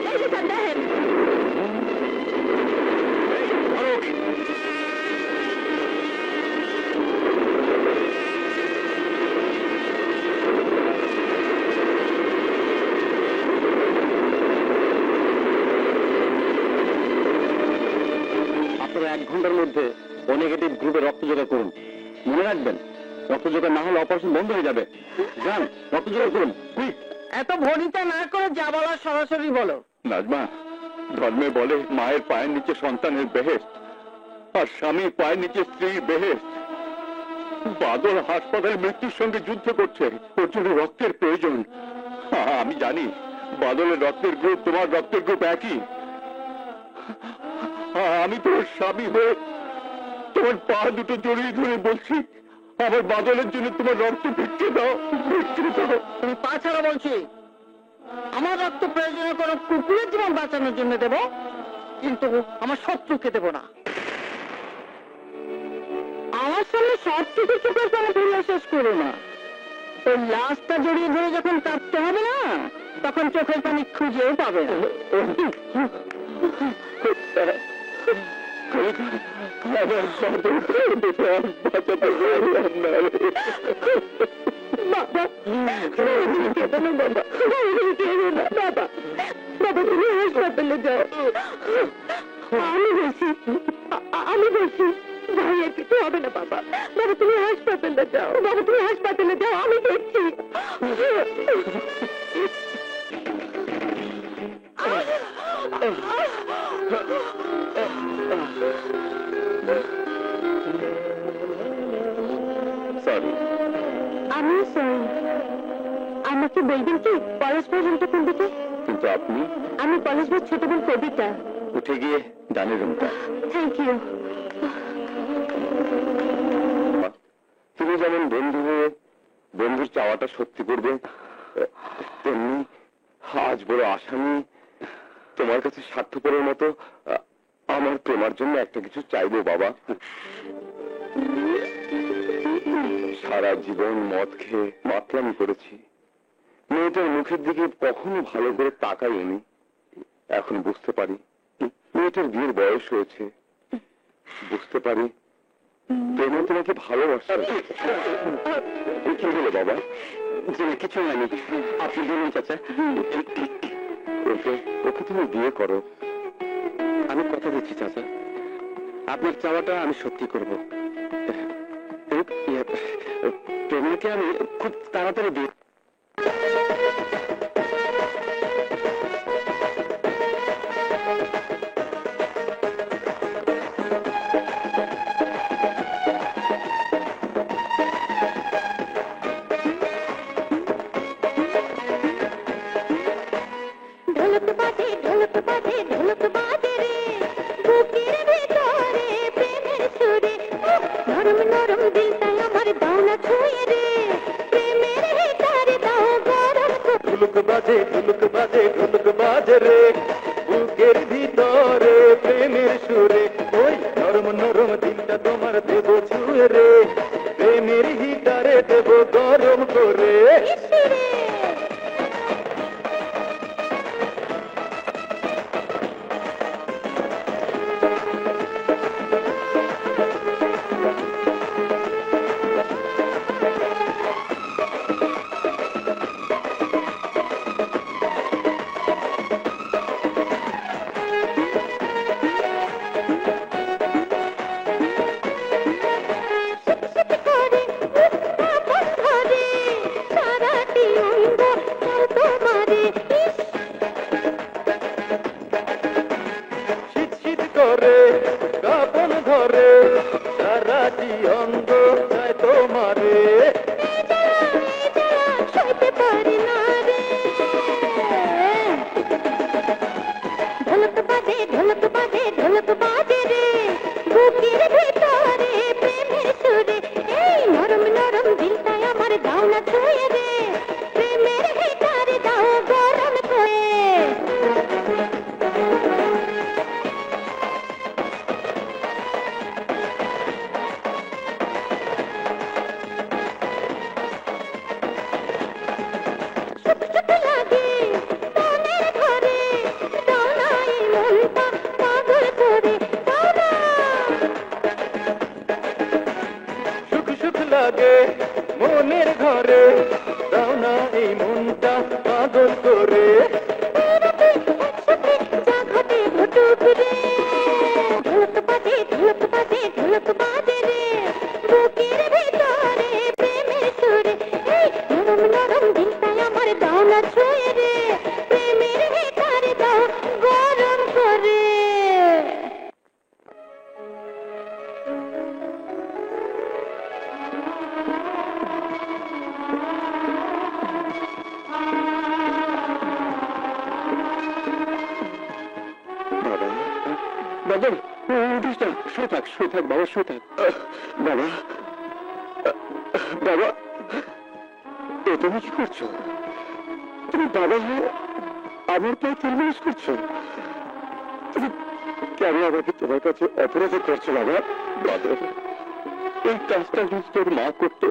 এই যে স্যার, দেখেন। ধরো ওকে। আপনারা 1 ঘন্টার মধ্যে ও নেগেটিভ গ্রুপে রক্ত জোগাড় করুন। মনে রাখবেন, রক্ত জোগাড় না হলে অপারেশন বন্ধ হয়ে যাবে। যান, রক্ত জোগাড় করুন, কুইক। এত ভনিতা না করে যা বলার সরাসরি বলো। নাজমা, ধর্মে বলে মায়ের পায়ের নিচে সন্তানের বেহেশত, আর স্বামীর পায়ের নিচে স্ত্রীর বেহেশত। বাদল হাসপাতালে মৃত্যুর সঙ্গে যুদ্ধ করছে, ওর জন্য রক্তের প্রয়োজন। আমি জানি বাদলের রক্তের গ্রুপ তোমার রক্তের গ্রুপ একই। আমি তোমার স্বামী হয়ে তোমার পা দুটো জড়িয়ে ধরে বলছি, আমার বাদলের জন্য তোমার রক্ত ভিক্ষে দাও, ভিক্ষে দাও। তুমি পা ছাড়া বলছি, আমার রক্ত প্রয়োজনে কোনো কুকুরের জীবন বাঁচানোর জন্য দেব, কিন্তু আমার শত্রুকে দেব না। আমার সামনে শত্রুকে চোখের পানি ফেলে শেষ করো না। ওই লাশটা জড়িয়ে ধরে যখন কাঁদতে হবে না, তখন চোখের পানি খুঁজেও পাবে না। আমার বাদলকে বাঁচাতে পারলাম না রে। বাবা, কেঁদো না বাবা, কেঁদো না বাবা, বাবা তুমি হাসপাতালে যাও। আমি বলছি ভাইয়ের কিছু হবে না বাবা, বাবা তুমি হাসপাতালে যাও, বাবা তুমি হাসপাতালে যাও, আমি দেখছি। সরি। আমি সরি। আমাকে বলবেন কি পরস্পর রুমটা কোন দিকে? কিন্তু আপনি আমি পরস্পর ছোট বোন কবিতা। উঠে গিয়ে ডানের রুমটা। Thank you. তুমি যেমন বন্ধু হয়ে বন্ধুর চাওয়াটা সত্যি করবে, তেমনি আজ বড় আসামি তোমার কাছে স্বার্থপরের মতো আমার প্রেমার জন্য একটা কিছু চাইবো বাবা। সারা জীবন মদ খেয়ে মাতলামি করেছি, মেয়েটার মুখের দিকে কখনো ভালো করে তাকাইনি। এখন বুঝতে পারি মেয়েটার বিয়ের বয়স হয়েছে, বুঝতে পারি প্রেমে তোমাকে ভালোবাসে। কি হলো বাবা? কিছু হয়নি, আপনি বলুন চাচা। ওকে তুমি বিয়ে করো। আমি কথা দিচ্ছি চাচা, আপনার চাওয়াটা আমি সত্যি করব। প্রেমকে আমি খুব তাড়াতাড়ি বিয়ে। ঢোলক বাজে ঢোলক বাজে ঢোলক বাজে রে, বুকের ভেতরে প্রেমের সুরে, নরম নরম দিলটা আমার দাও না ছুঁয়ে রে, প্রেমের হিটারে দাও গরম করে। ঢুলুক বাজে ঢুলুক বাজে ঢুলুক বাজে রে, বুকের ভিতরে প্রেমের সুরে, ওই নরম নরম দিলটা তোমার দেব ছুঁয়ে রে, প্রেমের হিটারে দেব গরম করে। ইসরে শিকশিক করে মুখটা বন্ধ গন্ধ যায় তোমারে সইতে পারি না রে ঢোলক বাজে ঢোলক বাজে ঢোলক বাজে রে বুকের ভিতরে প্রেমের সুরে এই নরম নরম দিলটা আমার দাও না ছুঁয়ে রে প্রেমের ভিতরে দাও গরম করে সুখ সুখ লাগে মনের ঘরে দাও না এই মনটা পাগল করে দাও না সুখ সুখ লাগে মনের ঘরে দাও না এই মনটা পাগল করে একসাথে যা ঘটে ঘটুক রে ঢোলক বাজে ঢোলক বাজে ঢোলক বাজে রে বুকের ভিতরে প্রেমের সুরে এই নরম নরম দিলটা আমার দাও না ছুঁয়ে রে প্রেমের ভিতরে দাও গরম করে বাবা বাদল উঠিস না শুয়ে থাক বাবা শুয়ে থাক বাবা বাবা এ তুমি কি করছো তুমি বাবা হয়ে আমার পায়ে তেল মালিশ করছো তুমি কেন আমাকে তোমার কাছে অপরাধ করছো বাবা বাদল এই কাজটা যদি তোর মা করতো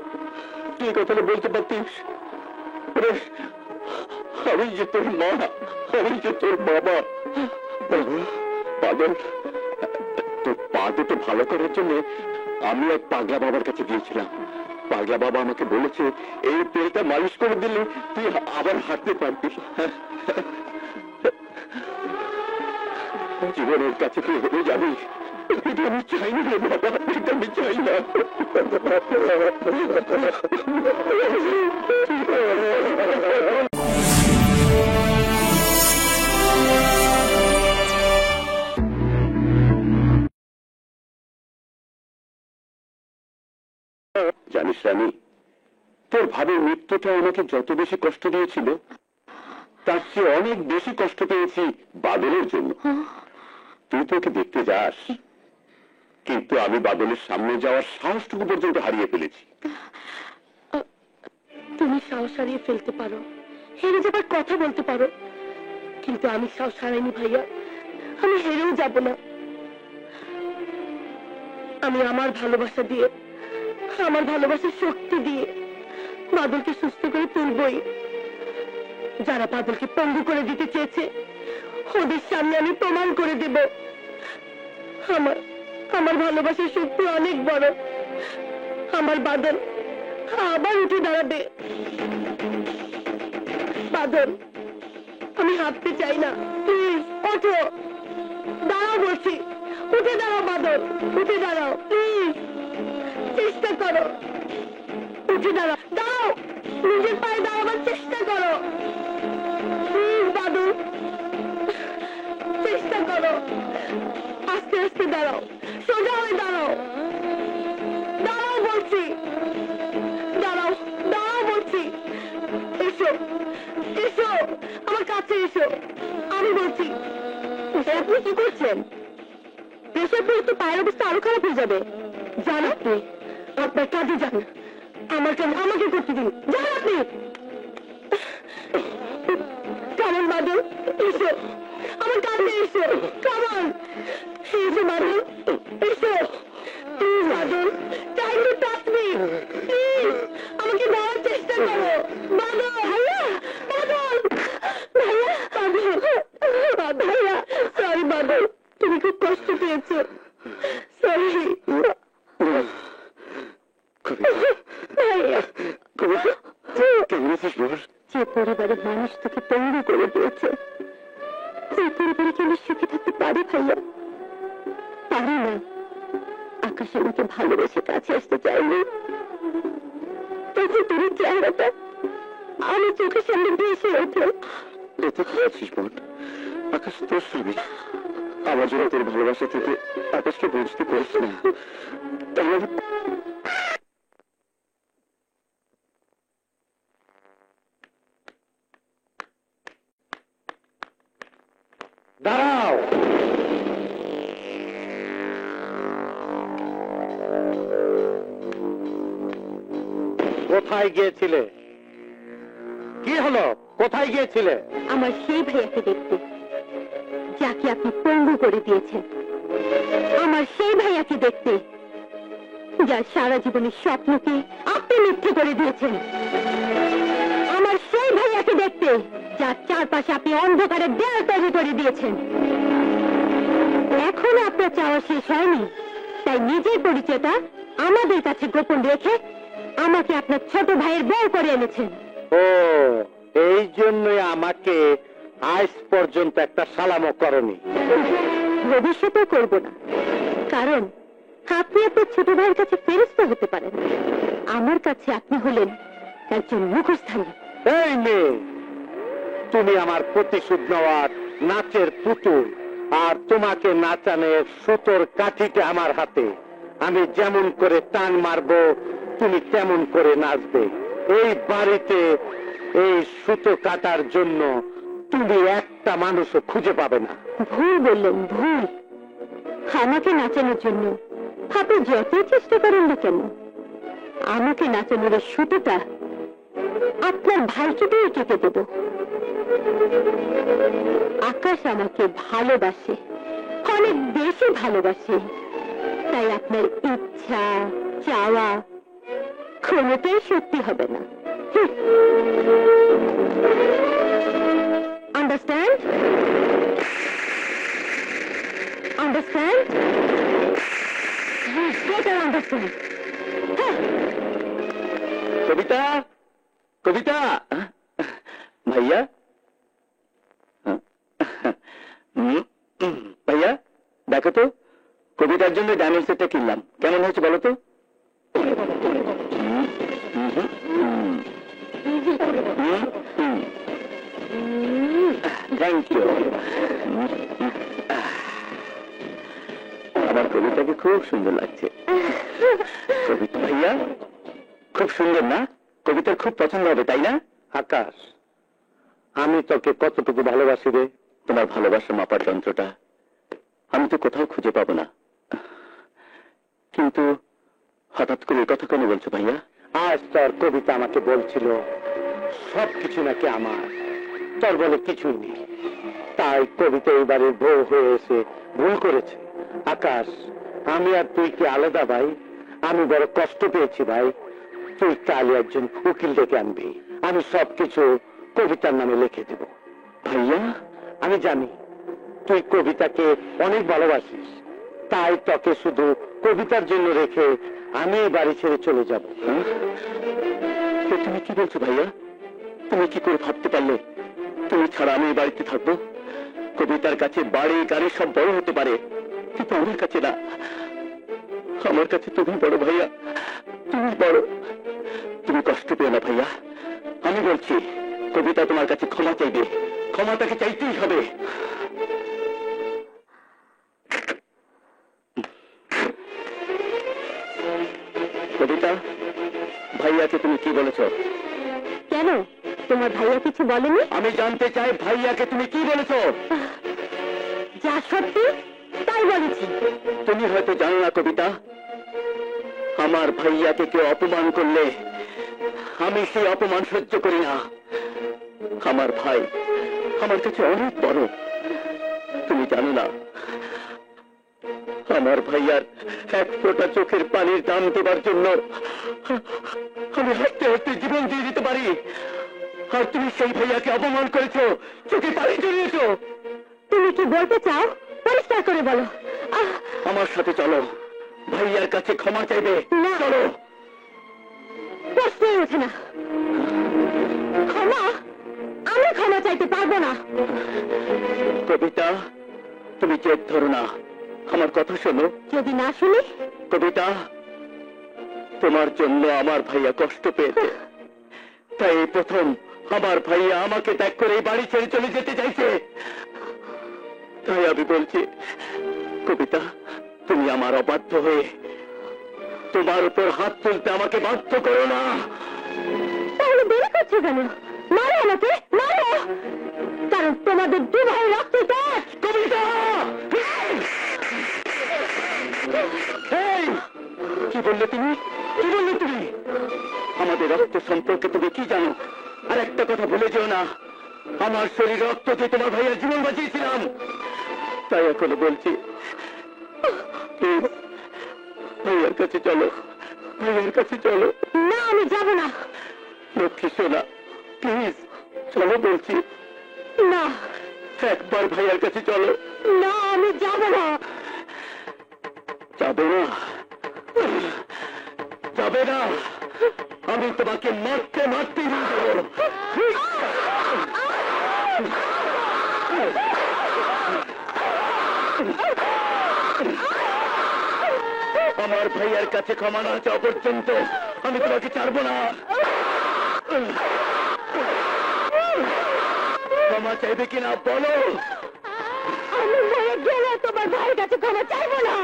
তুই এই কথাটা বলতে পারতিস আরে, আমি যে তোর মা আমি যে তোর বাবা বাবা বাদল তোর পা দুটো ভালো করার জন্য আমি এক পাগলা বাবার কাছে গিয়েছিলাম পাগলা বাবা আমাকে বলেছে এই তেলটা মালিশ করে দিলে তুই আবার হাঁটতে পারবি জীবনের কাছে তুই হেরে যাবি এটা আমি চাই না রে বাবা এটা আমি চাই না জানিস রানী তোর ভাবের মৃত্যুটা আমাকে যত বেশি কষ্ট দিয়েছিল তার চেয়ে অনেক বেশি কষ্ট পেয়েছি বাদলের জন্য তুই তো ওকে দেখতে যাস কিন্তু আমি বাদলের সামনে যাওয়ার সাহসটুকু পর্যন্ত হারিয়ে ফেলেছি তুমি সাহস হারিয়ে ফেলতে পারো হেরে যাবার কথা বলতে পারো কিন্তু আমি সাহস হারাইনি ভাইয়া আমি হেরেও যাব না আমি আমার ভালোবাসা দিয়ে আমার ভালোবাসার শক্তি দিয়ে বাদলকে সুস্থ করে তুলবই যারা বাদলকে পঙ্গু করে দিতে চেয়েছে ওদের সামনে আমি প্রমাণ করে দেব আমার আমার ভালোবাসার শক্তি অনেক বড় আমার বাদল আবার উঠে দাঁড়াবে বাদল আমি হাঁটতে চাই না প্লিজ ওঠো দাঁড়াও বলছি উঠে দাঁড়াও বাদল উঠে দাঁড়াও প্লিজ চেষ্টা করো উঠে দাঁড়াও দাঁড়াও নিজের পায়ে দাঁড়াবার চেষ্টা করো প্লিজ বাদল চেষ্টা করো আস্তে আস্তে দাঁড়াও সোজা হয়ে দাঁড়াও দাঁড়াও বলছি দাঁড়াও দাঁড়াও বলছি এসো এসো আমার কাছে এসো আমি বলছি আপনি কি করছেন প্রেশার পড়লে তো পায়ের অবস্থা আরো খারাপ হয়ে যাবে জান আপনি আপনার কাজে যান আমার কাজ আমাকে করতে দিন যান আপনি কারণ বাদল এসো আমার কাছে এসো কারণ এসো বাদল এসো please Badal try to touch me please আমাকে দেওয়ার চেষ্টা করো বাদল ভাইয়া বাদল ভাইয়া বাদল ভাইয়া সরি বাদল তুমি খুব কষ্ট পেয়েছো সরি ভাইয়া কেমন আছিস বল যে পরিবারের মানুষ তোকে পঙ্গু করে দিয়েছে সেই পরিবারে কি আমি সুখে থাকতে পারি ভাইয়া পারি না আকাশ আমাকে ভালোবেসে কাছে আসতে চাইনি তখন তোর চেহারাটা আমি চোখের সামনে ভেসে ওঠে এতে কি আছিস বোন আকাশ তোর স্বামী আমার জন্য তোর ভালোবাসা থেকে আকাশকে বুঝতে পারিস না তাহলে কোথায় গিয়েছিলে? কি হলো, কোথায় গিয়েছিলে? আমার সেই ভাইয়াকে দেখতে যাকে আপনি পঙ্গু করে দিয়েছেন, আমার সেই ভাইয়াকে দেখতে যার সারা জীবনের স্বপ্নকে আপনি মিথ্যে করে দিয়েছেন, আমার সেই ভাইয়াকে দেখতে যার চারপাশে আপনি অন্ধকারে দেয়াল তৈরি করে দিয়েছেন। এখনো আপনার চাওয়া শেষ হয়নি, তাই নিজের পরিচয়টা আমাদের কাছে গোপন রেখে আমাকে আপনার ছোট ভাইয়ের বউ করে এনেছেন। ও, এই জন্যই আমাকে আজ পর্যন্ত একটা সালামও করনি। ভবিষ্যতেও করব না, কারণ আপনি আপনার ছোট ভাইয়ের কাছে ফেরেশতা হতে পারেন, আমার কাছে আপনি হলেন একজন মুখস্থানী। এই মেয়ে, তুমি আমার প্রতিশোধ নেওয়ার নাচের পুতুল, আর তোমাকে নাচানোর সুতোর কাঠিটা আমার হাতে। আমি যেমন করে টান মারবো তুমি তেমন করে নাচবে। এই বাড়িতে এই সুতো কাটার জন্য তুমি একটা মানুষও খুঁজে পাবে না। ভুল বললেন, ভুল। আমাকে নাচানোর জন্য আপনি যতই চেষ্টা করেন না কেন, আমাকে নাচানোর এই সুতোটা আপনার ভাইকে দিয়ে কেটে দেব। আকাশ আমাকে ভালোবাসে, অনেক বেশি ভালোবাসে, তাই আপনার ইচ্ছা চাওয়া কোনোটাই সত্যি হবে না। Understand? Understand? Better understand. Kabita, Kabita, ভাইয়া, ভাইয়া দেখো তো, কবিতার জন্য ডায়মন্ড সেটটা কিনলাম, কেমন হয়েছে বলো তো? Thank you. আমার কবিতাকে খুব সুন্দর লাগছে। কবিতা ভাইয়া খুব সুন্দর না? কবিতার খুব পছন্দ হবে, তাই না? আকাশ, আমি তোকে কতটুকু ভালোবাসি রে। তোমার ভালোবাসা মাপার যন্ত্রটা আমি তো কোথাও খুঁজে পাবো না। কিন্তু হঠাৎ করে এই কথা কেন বলছো ভাইয়া? আজ তোর কবিতা আমাকে বলছিল সবকিছু নাকি আমার, তোর বলে কিছুই নেই। তাই কবিতা এই বাড়ির বউ হয়ে এসে ভুল করেছে। আকাশ, আমি আর তুই কি আলাদা ভাই? আমি বড় কষ্ট পেয়েছি ভাই। তুই কালে একজন উকিল ডেকে আনবি, আমি সবকিছু কবিতার নামে লিখে দেব। ভাইয়া, আমি জানি তুই কবিতাকে অনেক ভালোবাসিস, তাই তোকে শুধু কবিতার জন্য রেখে আমি এই বাড়ি ছেড়ে চলে যাব। তুমি কি বলছো ভাইয়া? তুমি কি করে ভাবতে পারলে তুমি ছাড়া আমি এই বাড়িতে থাকবো? কবিতার কাছে বাড়ি গাড়ি সব বড় হতে পারে, কিন্তু আমার কাছে না। আমার কাছে তুমি বড় ভাইয়া, তুমি বড়। তুমি কষ্ট পেও না ভাইয়া, আমি বলছি কবিতা তোমার কাছে ক্ষমা চাইবে, ক্ষমা তাকে চাইতেই হবে। কবিতা, ভাইয়াকে তুমি কি বলেছ? কেন, তোমার ভাইয়া কিছু বলেনি? আমি জানতে চাই ভাইয়াকে তুমি কি বলেছ? যা সত্যি তাই বলেছি। তুমি হয়তো জানো না কবিতা, আমার ভাইয়াকে কেউ অপমান করলে আমি সেই অপমান সহ্য করি না। আমার ভাই আমার কাছে অনেক বড়, তুমি জানো না। আমার ভাইয়ার এক ফোঁটা চোখের পানির দাম দেবার জন্য আমি হাসতে হাসতে জীবন দিয়ে দিতে পারি, আর তুমি সেই ভাইয়াকে অপমান করেছো, চোখে পানি জড়িয়েছো। তুমি কি বলতে চাও পরিষ্কার করে বলো। আমার সাথে চলো, ভাইয়ার কাছে ক্ষমা চাইবে। না। চলো। প্রশ্নই ওঠে না। ক্ষমা? আমি ক্ষমা চাইতে পারবো না। কবিতা, তুমি জেদ ধরো না, আমার কথা শোনো। যদি না শুনি? কবিতা, তোমার জন্য আমার ভাইয়া কষ্ট পেয়েছে, তাই এই প্রথম আমার ভাইয়া আমাকে ত্যাগ করে এই বাড়ি ছেড়ে চলে যেতে চাইছে। তাই আমি বলছি কবিতা, তুমি আমার অবাধ্য হয়ে তোমার উপর হাত তুলতে আমাকে বাধ্য করো না। তাহলে দেরি করছো কেন? মারো আমাকে, মারো, কারণ তোমাদের দু ভাই রক্ত এক। কবিতা, এই, কি বললে তুমি? কি বললে তুমি? আমাদের আমাদের রক্ত সম্পর্কে তুমি কি জানো? আর একটা কথা ভুলে যেও না, আমার শরীর রক্ত দিয়ে তোমার ভাইয়ের জীবন বাঁচিয়েছিলাম। তাই এখনো বলছি, প্লিজ ভাইয়ের কাছে চলো, ভাইয়ের কাছে চলো। না, আমি যাব না। লক্ষ্মী সোনা, প্লিজ চলো বলছি। না একবার ভাইয়ের কাছে চলো। না, আমি যাব না। যাবে না? যাবে না? আমি তোমাকে মারতে মারতে নিয়ে যাবো। আমার ভাইয়ার কাছে ক্ষমা না চাওয়া পর্যন্ত আমি তোমাকে ছাড়বো না। ক্ষমা চাইবে কিনা বলো? আমি মরে গেলে তোমার ভাইয়ের কাছে ক্ষমা চাইবো না।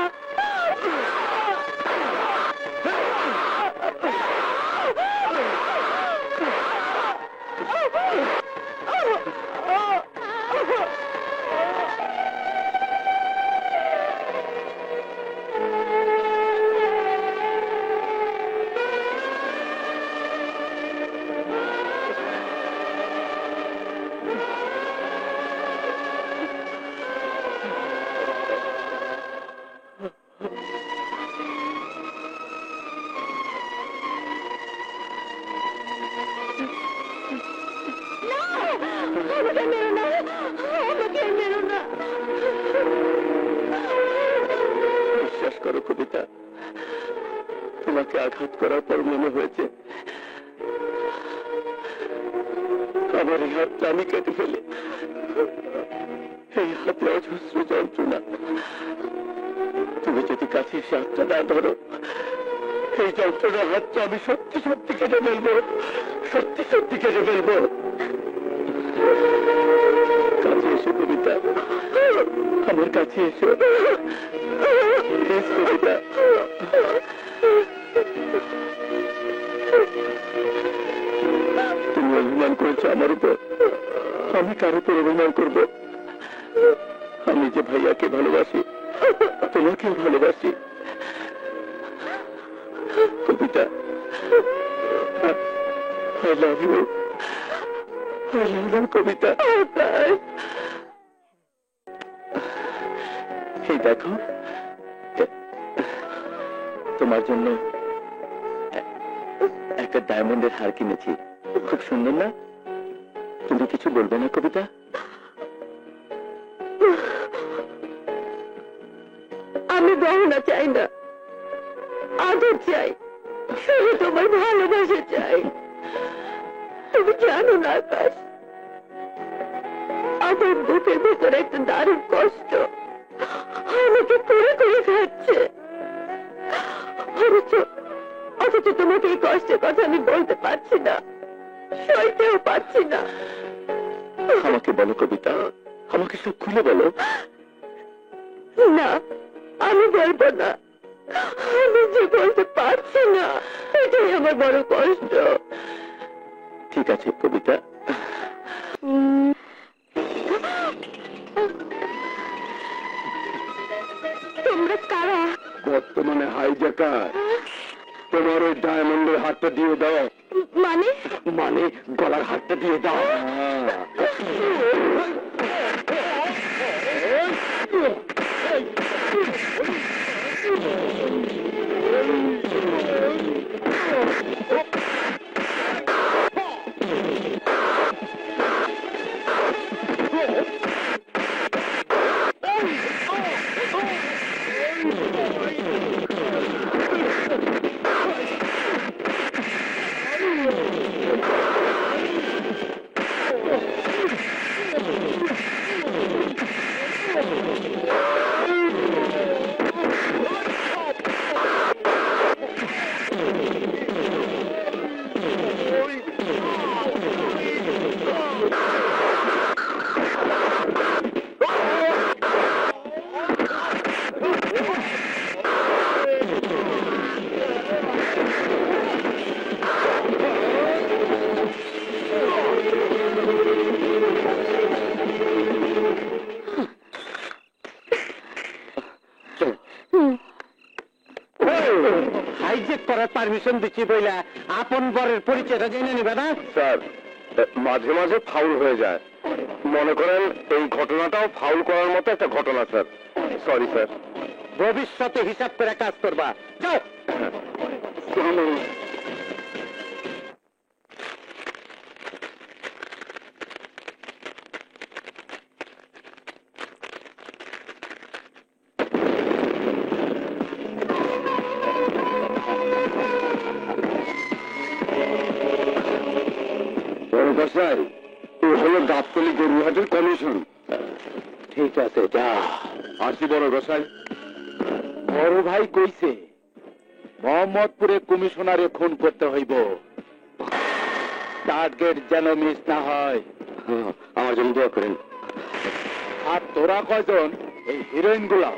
আমাকে মেরো না, আমাকে মেরো না। বিশ্বাস করো কবিতা, তোমাকে আঘাত করার পর মনে হয়েছে আমার এই হাতটা আমি কেটে ফেলি। এই হাতে অজস্র যন্ত্রণা। তুমি যদি কাছে এসে হাতটা না ধরো, এই যন্ত্রণার হাতটা আমি সত্যি সত্যি কেটে ফেলবো, সত্যি সত্যি কেটে ফেলবো। কাছে এসো কবিতা, আমার কাছে এসো প্লিজ কবিতা। তুমি অভিমান করেছো আমার উপর, আমি কার উপর অভিমান করব? আমি যে ভাইয়াকে ভালোবাসি, তোমাকেও ভালোবাসি কবিতা। I love you. I love you, কবিতা। এই দেখো, তোমার জন্য একটা ডায়মন্ডের হার কিনেছি, খুব সুন্দর না? তুমি কিছু বলবে না কবিতা? আমি গহনা চাই না, আদর চাই, শুধু তোমার ভালোবাসা চাই। তুমি জানো না আকাশ, আমার বুকের ভেতরে একটা দারুণ কষ্ট আমাকে করে করে খাচ্ছে। অথচ তোমাকে এই কষ্টের কথা আমি বলতে পারছি না, সইতেও পারছি না। আমাকে বলো কবিতা, আমাকে সব খুলে বলো। না, আমি বলবো না। আমি যে বলতে পারছি না, এটাই আমার বড় কষ্ট। ঠিক আছে কবিতা। তোমরা কারা? বর্তমানে হাইজ্যাকার। তোমার ওই ডায়মন্ডের হাতটা দিয়ে দাও। মানে? মানে গলার হাতটা দিয়ে দাও। ইঞ্জেকশন দিচ্ছি বইলা আপন বরের পরিচয়টা জেনে নিবে না? স্যার, মাঝে মাঝে ফাউল হয়ে যায়। মনে করেন এই ঘটনাটাও ফাউল করার মতো একটা ঘটনা স্যার। Sorry sir. ভবিষ্যতে হিসাব করে কাজ করবা। যাও। বড় কসাই, ও হলো গাবতলী গরুহাটের কমিশন। ঠিক আছে, যা। আসি বড় কসাই। বড় ভাই কইছে মোহাম্মদপুরে কমিশনারে খুন করতে হইব। টার্গেট যেন মিস না হয়। আমার জন্য দোয়া করেন। আর তোরা কয়জন এই হিরোইন গুলা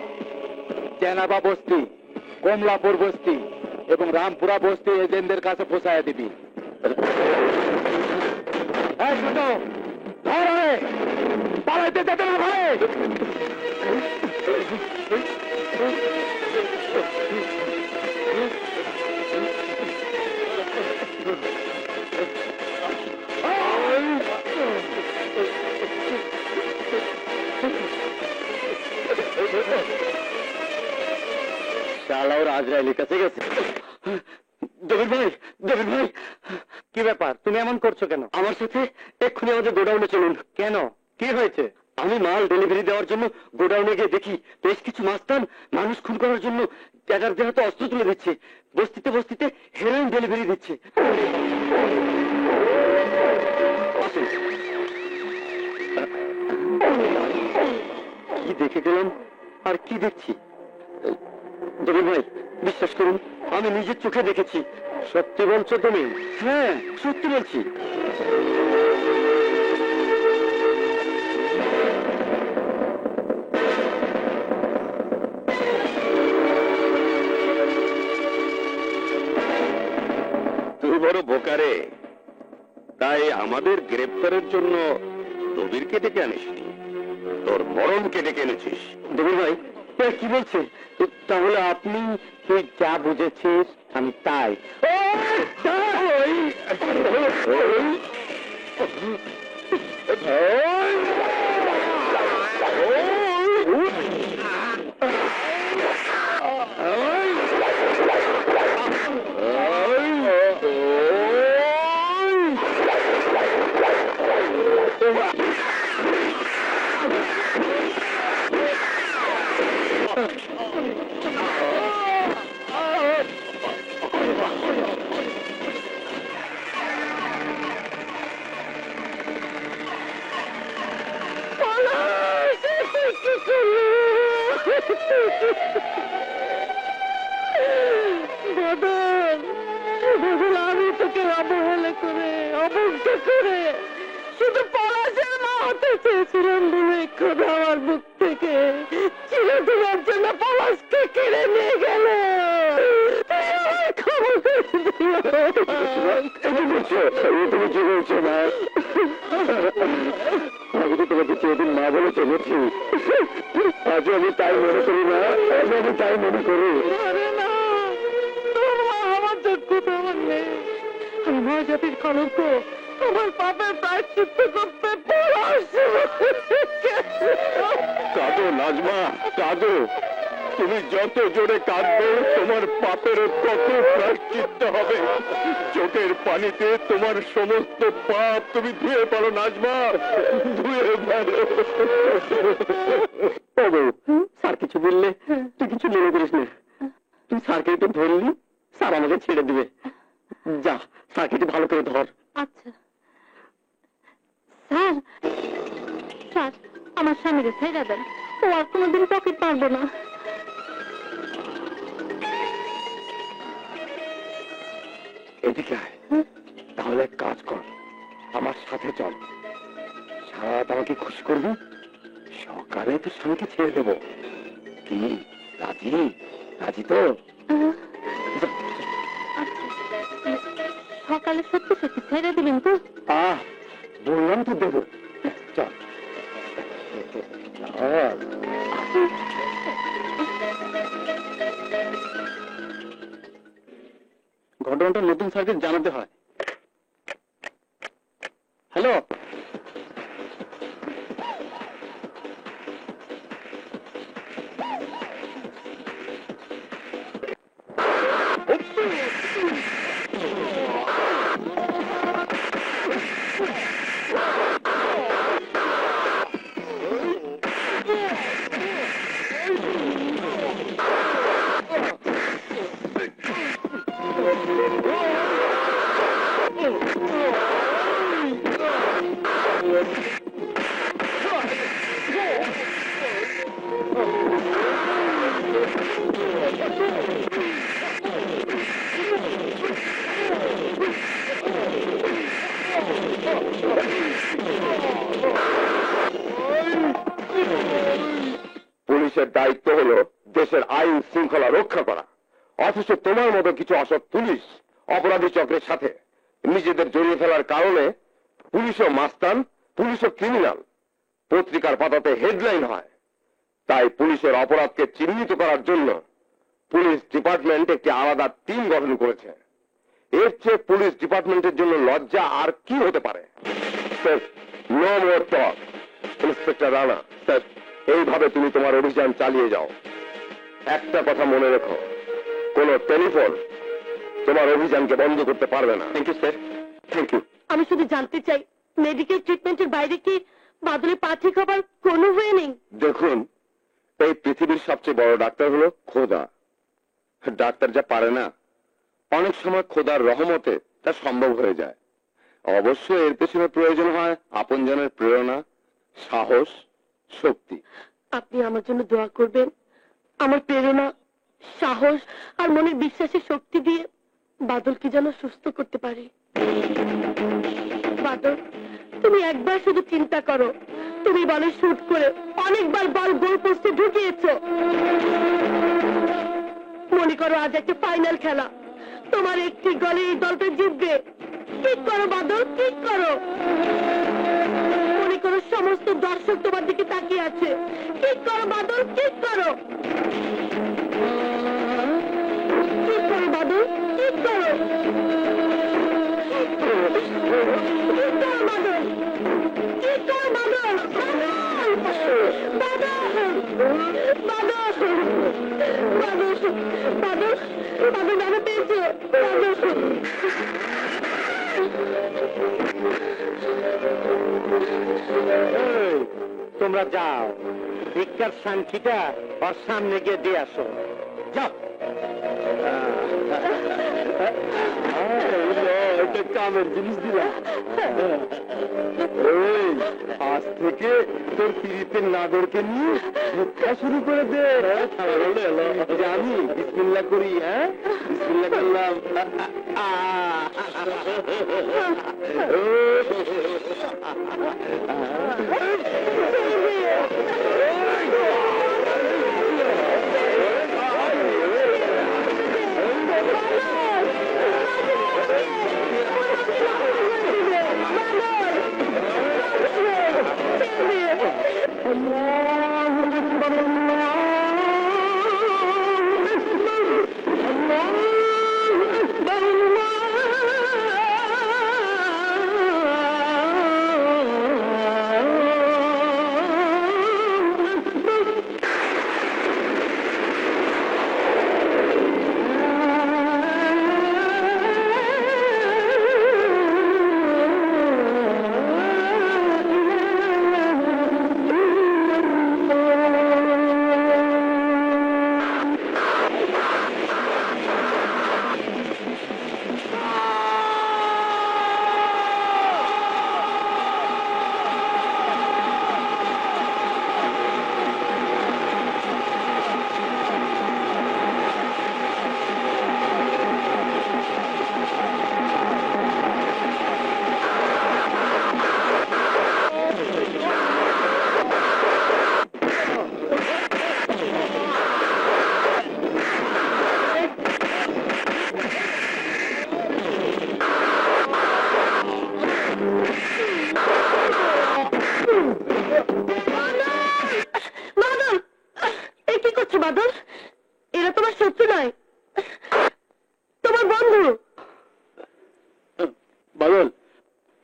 জেনাবা বস্তি, কমলাপুর বস্তি এবং রামপুরা বস্তি এজেন্টদের কাছে পৌঁছায় দিবি। এই শুনো, ধর আরে, পালাইতে যেতে না ভাই। শালাও আজরাইলের কাছে গেছে। দেবেন ভাই, দেবেন ভাই, কি ব্যাপার? তুমি এমন করছো কেন? আমার সাথে এক্ষুনি আমাদের গোডাউনে চলুন। কেন, কি হয়েছে? আমি মাল ডেলিভারি দেওয়ার জন্য গোডাউনে গিয়ে দেখি বেশ কিছু মাস্তান মানুষ খুন করার জন্য ট্যাগার দেহাতে অস্ত্র তুলে দিচ্ছে, বস্তিতে বস্তিতে হেরোইন ডেলিভারি দিচ্ছে। আসুন। কি দেখে গেলাম আর কি দেখছি? দেবী ভাই, বিশ্বাস করুন, আমি নিজের চোখে দেখেছি। সত্যি বলছো তুমি? হ্যাঁ, সত্যি বলছি। তুই বড় বোকারে। তাই আমাদের গ্রেপ্তারের জন্য দবিরকে ডেকে আনিসনি, তোর মরণকে ডেকে এনেছিস। দেবী ভাই, এ কি বলছে? তাহলে আপনি তুই যা বুঝেছিস আমি তাই। বদল, বদল, আমি তোকে অবহেলা করে, অবজ্ঞা করে শুধু পলাশের মা হতে চেয়েছিলাম বলে খোদা আমার বুক থেকে চিরদিনের জন্য পলাশকে কেড়ে নিয়ে গেল। তুই আমায় ক্ষমা করে দিও। তুমি কি বলছো না? আমি তো তোমাকে চিরদিন মা বলে চলেছি। আজও আমি তাই মনে করি না, আমি তাই মনে করি। আরে না, তোর মা আমার যোগ্যতা আমার নেই। আমি মা জাতির কলঙ্ক, আমার পাপের প্রায়শ্চিত্ত করতে পলাশ। কাঁদো নাজমা, কাঁদো। তুমি যত জোরে কাঁদবে তোমার পাপের তত প্রায়শ্চিত্ত হবে। চোখের পানিতে তোমার সমস্ত পাপ তুমি ধুয়ে পারো নাজমা, ধুয়ে পারো। স্যার কিছু বললে তুই কিছু মনে করিস না। তুই স্যারকে একটু ধরলি, স্যার আমাকে ছেড়ে দিবে। যা, স্যারকে একটু ভালো করে ধর। আচ্ছা স্যার, স্যার আমার স্বামীকে ছেড়ে দেন, ও আর কোনোদিন পকেট পারবো না। এদিকে আয়। তাহলে এক কাজ কর, আমার সাথে চল। সারা রাত আমাকে খুশি করবি, সকালে তোর স্বামীকে ছেড়ে দেবো। কি রাজি? রাজি তো? সকালে সত্যি সত্যি ছেড়ে দিবেন তো? বললাম তো দেবো। চল। ঘটনাটা নতুন স্যারকে জানাতে হয়। হ্যালো, পুলিশের দায়িত্ব হলো দেশের আইন শৃঙ্খলা রক্ষা করা, অথচ তোমার মতো কিছু অসৎ পুলিশ অপরাধী চক্রের সাথে নিজেদের জড়িয়ে ফেলার কারণে পুলিশও মাস্তান, পুলিশও ক্রিমিনাল পত্রিকার পাতাতে হেডলাইন হয়। তাই পুলিশের অপরাধকে চিহ্নিত করার জন্য পুলিশ ডিপার্টমেন্ট একটি আলাদা টিম গঠন করেছে। এর চেয়ে পুলিশ ডিপার্টমেন্টের জন্য লজ্জা আর কি হতে পারে? নো মোর টক। ইন্সপেক্টর রানা, স্যার, এইভাবে তুমি তোমার অভিযান চালিয়ে যাও। একটা কথা মনে রেখো, কোন টেলিফোন তোমার অভিযানকে বন্ধ করতে পারবে না। Thank you sir, thank you. আমি শুধু জানতে চাই, মেডিকেল ট্রিটমেন্টের বাইরে কি বাদলের পা ঠিক হবার কোনো ওয়ে নেই? দেখুন, এই পৃথিবীর সবচেয়ে বড় ডাক্তার হলো খোদা। ডাক্তার যা পারে না, অনেক সময় খোদার রহমতে তা সম্ভব হয়ে যায়। অবশ্য এর পেছনে প্রয়োজন হয় আপনজনের প্রেরণা, সাহস, শক্তি। আপনি আমার জন্য দোয়া করবেন। আমার প্রেরণা, সাহস আর মনের বিশ্বাসের শক্তি দিয়ে বাদলকে যেন সুস্থ করতে পারি। বাদল, তুমি একবার শুধু চিন্তা করো, তুমি বলে শুট করে অনেকবার বল গোল পোস্টে ঢুকিয়েছো। মনে করো আজ একটা ফাইনাল খেলা, তোমার একটি গলে এই দলটা জিতবে। ঠিক করো বাদল, ঠিক করো। মনে করো সমস্ত দর্শক তোমার দিকে তাকিয়ে আছে। ঠিক করো বাদল, ঠিক করো। ঠিক করো বাদল, ঠিক করো। ঠিক করো বাদল, ঠিক করো বাদল। বাদল জানা পেয়েছো? তোমরা যাও, ভিক্ষার সাংখিটা ওর সামনে গিয়ে দিয়ে আসো। যাও। একটা কামের জিনিস দিলাম। আজ থেকে তোর পিড়িতের নাদরকে নিয়ে ভিক্ষা শুরু করে দে। আমি বিসমিল্লাহ করি। হ্যাঁ, বিসমিল্লাহ করলাম।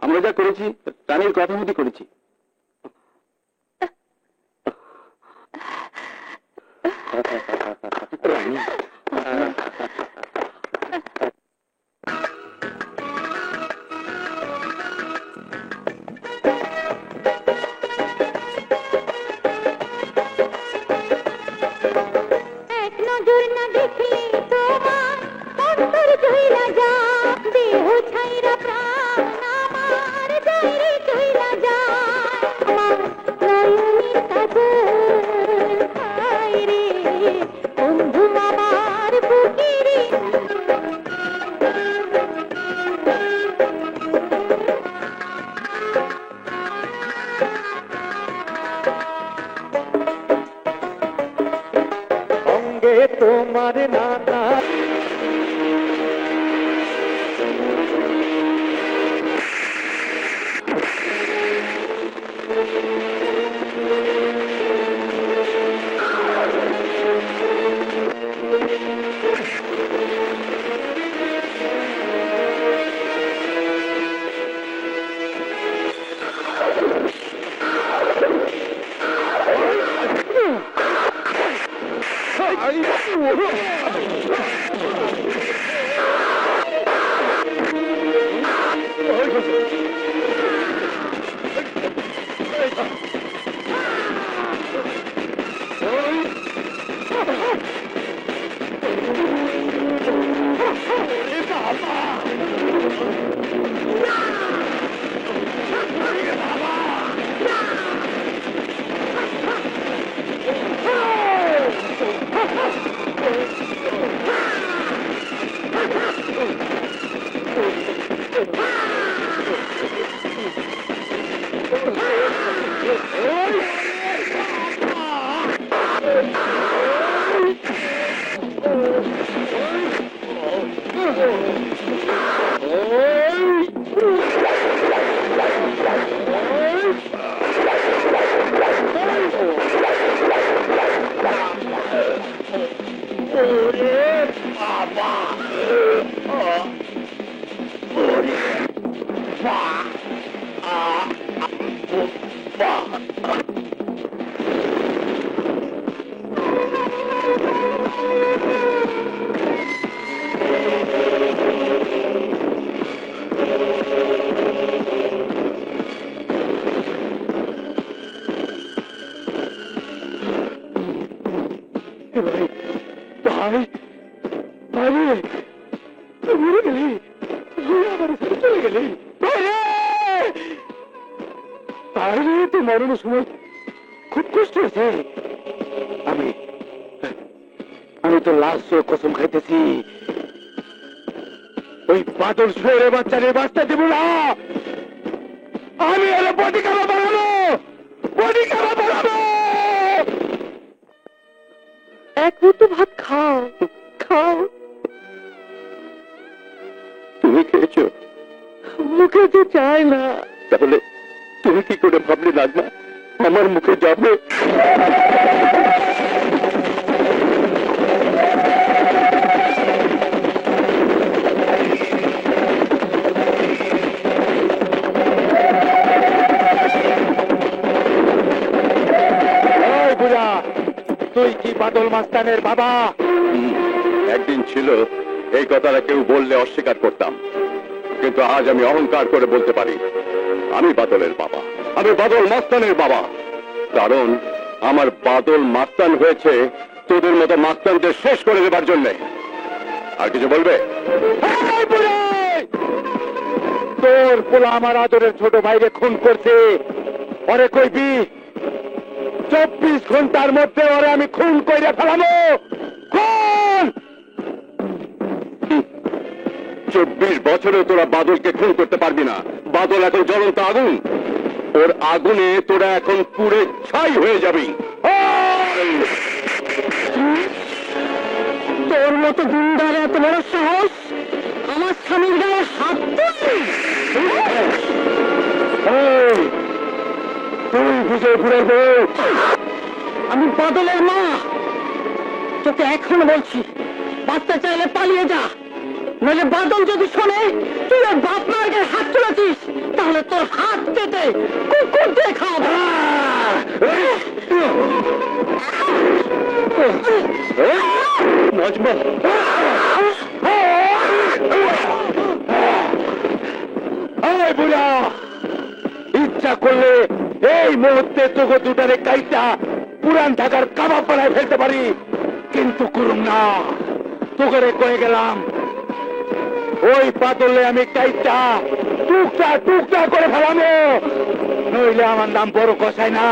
আমরা যা করেছি রানীর কথা মতো করেছি। রানী এক নজর না দেখলে তোমার অন্তর চইলা যা, দেহ ছাইরা প্রাণ আমার যাইরে চইলা যা, আমার নয়নের কাজল হায় রে বন্ধু আমার বুকেরে। সঙ্গে তোমার নানা মরণের সময় খুব কষ্ট হয়েছে। আমি তো লাস্ট কসম খাইতেছি ওই বাদল শুয়ে বাচ্চারে বাঁচতে দেব না। আমি এর বডি কামা বানাবো। এক মুঠো ভাত খাও, খাও। তুমি খেয়েছো? মুখে তো চায় না। তাহলে তুমি কি করে ভাবলে নাজমা আমার মুখে যাবে? তুই কি বাদল মাস্তানের বাবা? একদিন ছিল এই কথাটা কেউ বললে অস্বীকার করতাম, কিন্তু আজ আমি অহংকার করে বলতে পারি আমি বাদলের বাবা, আমি বাদল মাস্তানের বাবা। কারণ আমার বাদল মাস্তান হয়েছে তোদের মতো মাস্তানদের শেষ করে দেবার জন্যে। আর কিছু বলবে? তোর পোলা আমার আদরের ছোট ভাইরে খুন করছে, ওরে কইবি 24 ঘন্টার মধ্যে ওরে আমি খুন কইরা ফেলাবো। খুন 24 বছরে তোরা বাদলকে খুন করতে পারবি না। বাদল এখন জ্বলন্ত আগুন, ওর আগুনে তোরা এখন পুড়ে ছাই হয়ে যাবি। তোর মতো গুন্ডার এত বড় সাহস আমার স্বামীর গায়ে হাত তুলবি? তুই বুঝে ঘুরে আমি বাদলের মা, তোকে এখন বলছি বাঁচতে চাইলে পালিয়ে যা, নইলে বাদল যদি শোনে তুই ওর বাপ মার গায়ে হাত তুলেছিস তাহলে হলে তোর হাত কেটে কুকুর দিয়ে খাওয়াবো। নাজমা, আয় বুড়া, ইচ্ছা করলে এই মুহূর্তে তোকে দুটারে কাইটা পুরান ঢাকার কাবাব বানায় ফেলতে পারি, কিন্তু করুম না। তোকে কয়ে গেলাম ওই পাতলে আমি কাইটা টুকটা টুকটা করে ফেলামো, নইলে আমার নাম বড় কষাই না।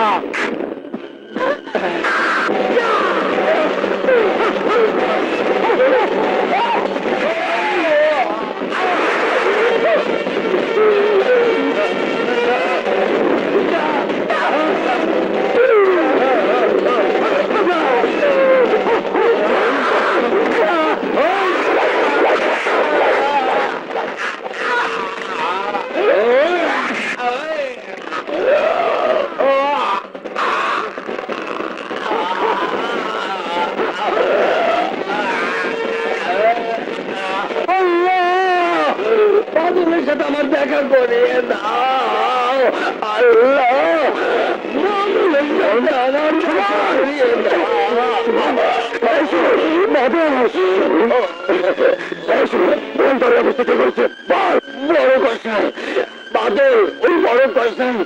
বাদলের সাথে আমার দেখা করিয়ে দাও আল্লাহ, বাদলের সাথে আমার দেখা করিয়ে বড় কষাই বাদল, ওই বড় কষাই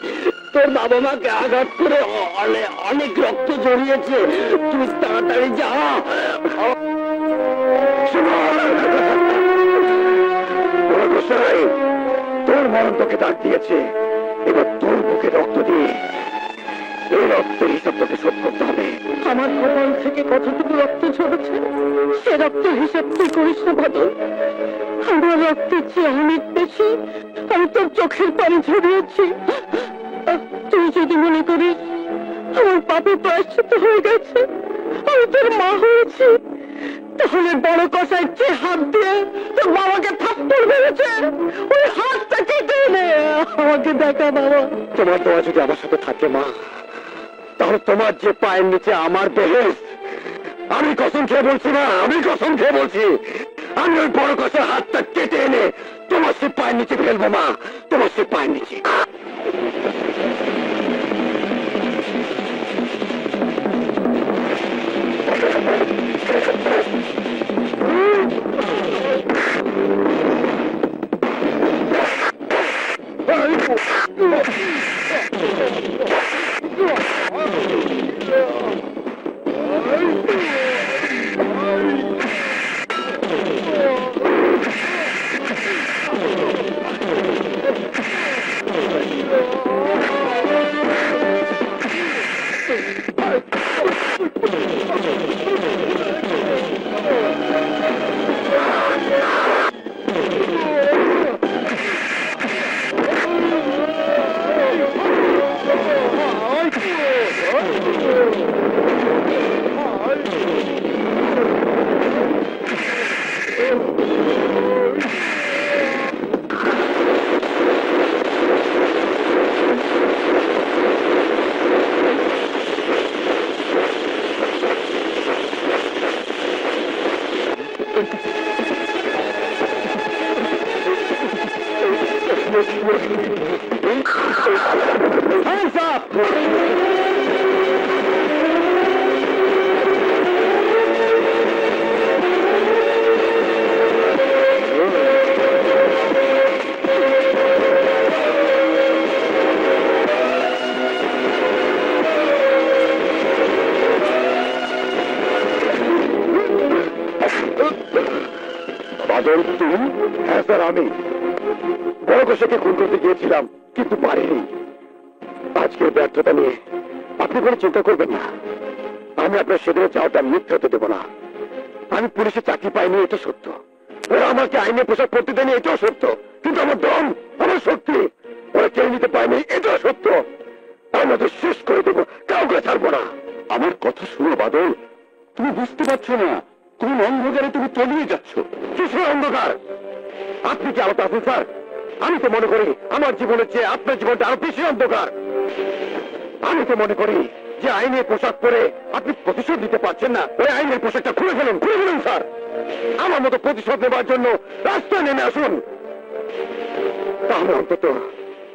তোর বাবা মাকে আঘাত করে অনেক রক্ত জড়িয়েছে, তুই তাড়াতাড়ি যা। তোর মরণ তোকে ডাক দিয়েছে, এবার তোর বুকে রক্ত দিয়ে এই রক্তের হিসাব তোকে শোধ করতে হবে। আমার কপাল থেকে কতটুকু রক্ত ঝরেছে সে রক্তের হিসাব তুই করিস না বাদল। আমার রক্তের চেয়ে অনেক বেশি আমি তোর চোখের পানি ঝরিয়েছি। তুই যদি মনে করিস আমার পাপের প্রায়শ্চিত্ত হয়ে গেছে, আমি তোর মা হয়েছি, তাহলে বড় কষাই যে হাত দিয়ে তোর বাবাকে থাপ্পড় মেরেছে ওই হাতটা কেটে এনে আমাকে দেখা বাবা। তোমার দোয়া যদি আমার সাথে থাকে মা, তাহলে তোমার যে পায়ের নিচে আমার বেহেশত, আমি কসম খেয়ে বলছি না, আমি কসম খেয়ে বলছি, আমি ওই বড় কষার হাতটা কেটে এনে তোমার সে পায়ের নিচে ফেলবো মা, তোমার সে পায়ের নিচে। বাদল, তুমি? হ্যাঁ স্যার, আমি বড় কষাকে খুন করতে গিয়েছিলাম, কিন্তু পারিনি। আজকের ব্যর্থতা নিয়ে আপনি কোনো চিন্তা করবেন না, আমি আপনার সেদিনে চাওয়াটা মিথ্যে হতে দেব না। আমি পুলিশে চাকরি পাইনি, এটা সত্য, ওরা আমাকে আইনে পোশাক পরতে দেয়নি, এটাও সত্য, কিন্তু আমার দম, আমার শক্তি ওরা কেউ নিতে পারেনি, এটাও সত্য। আমি ওদের শেষ করে দেবো, কাউকে ছাড়বো না। আমার কথা শুনো বাদল, তুমি বুঝতে পারছো না কোন অন্ধকারে তুমি তলিয়ে যাচ্ছ। কিসের অন্ধকার? আপনি কি আলাদা আছেন স্যার? আমি তো মনে করি আমার জীবনের চেয়ে আপনার জীবনটা আরো বেশি অন্ধকার। আমি তো মনে করি যে আইনের পোশাক পরে আপনি প্রতিশোধ দিতে পারছেন না, ওই আইনের পোশাকটা খুলে ফেলুন, খুলে ফেলুন স্যার। আমার মতো প্রতিশোধ নেবার জন্য রাস্তায় নেমে আসুন, তাহলে অন্তত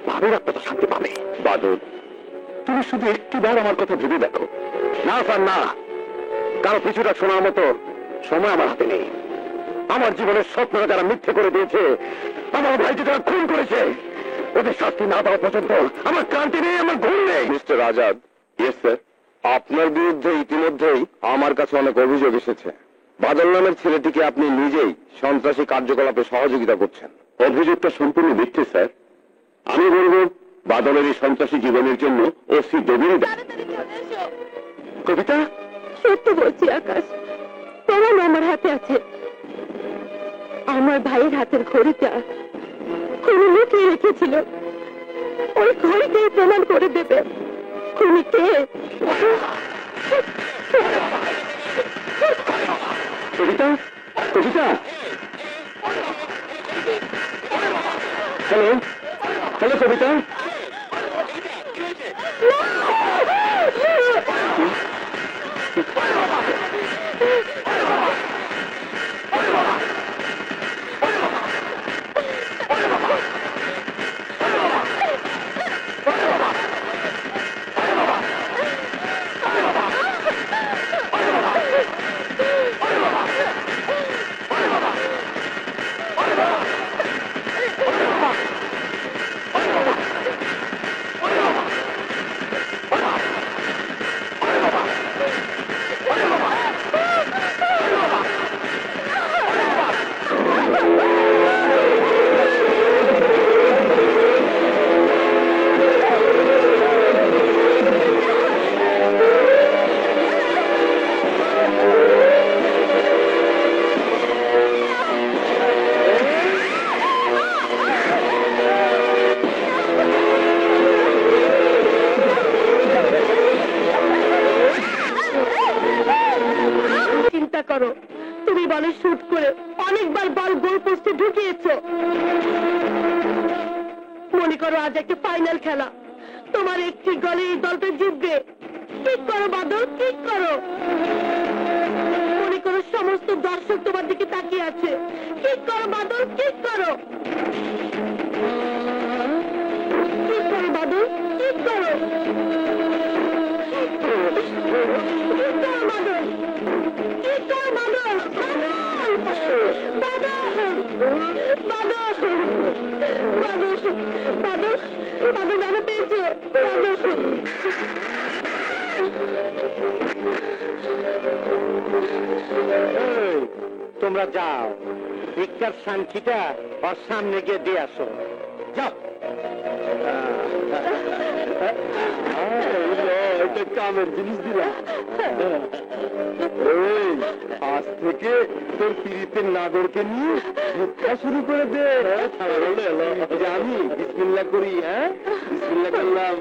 ভাবির আত্মা তো শান্তি পাবে। বাদল, তুমি শুধু একটিবার আমার কথা ভেবে দেখো। না স্যার না, কারো পিছুটা শোনার মতো সময় আমার হাতে নেই। আমার জীবনের স্বপ্ন যারা মিথ্যে করে দিয়েছে, আমার ভাইকে যারা খুন করেছে, ওদের শাস্তি না পাওয়া পর্যন্ত আমার ক্রান্তি নেই, আমার ঘুম নেই। মিস্টার আজাদ। Yes sir. আপনার বিরুদ্ধে ইতিমধ্যেই আমার কাছে অনেক অভিযোগ এসেছে। বাদল নামের ছেলেটিকে আপনি নিজেই সন্ত্রাসী কার্যকলাপে সহযোগিতা করছেন। অভিযোগটা সম্পূর্ণ মিথ্যে স্যার। আমি বলব বাদলের এই সন্ত্রাসী জীবনের জন্য ওসি দেবীর দায়ী। তাড়াতাড়ি চলে এসো। কবিতা, সত্য বলছি আকাশ, প্রমাণ আমার হাতে আছে। আমার ভাইয়ের হাতের ঘড়িটা খুনি লুকিয়ে রেখেছিল। ওই ঘড়িটাই প্রমাণ করে দেবে খুনি কে। কবিতা, কবিতা, হ্যালো হ্যালো কবিতা। চিন্তা করো, তুমি বলে শুট করে অনেকবার বল গোল পোস্টে ঢুকিয়েছ। মনে করো আজ একটা ফাইনাল খেলা, তোমার একটি গলে এই দলটা জিতবে। ঠিক করো বাদল, ঠিক করো। মনে করো সমস্ত দর্শক তোমার দিকে তাকিয়ে আছে। ঠিক করো বাদল, ঠিক করো। ঠিক করো বাদল, ঠিক করো। ঠিক করো বাদল, ঠিক করো বাদল। বাদল জানা পেয়েছো? তোমরা যাও, ভিক্ষার শান্তিটা ওর সামনে গিয়ে দিয়ে আসো। যাও। এটা কামের জিনিস দিলাম। আজ থেকে তোর পীড়িতের নাগরকে নিয়ে ভিক্ষা শুরু করে দে। আমি বিসমিল্লাহ করি। হ্যাঁ, বিসমিল্লাহ করলাম।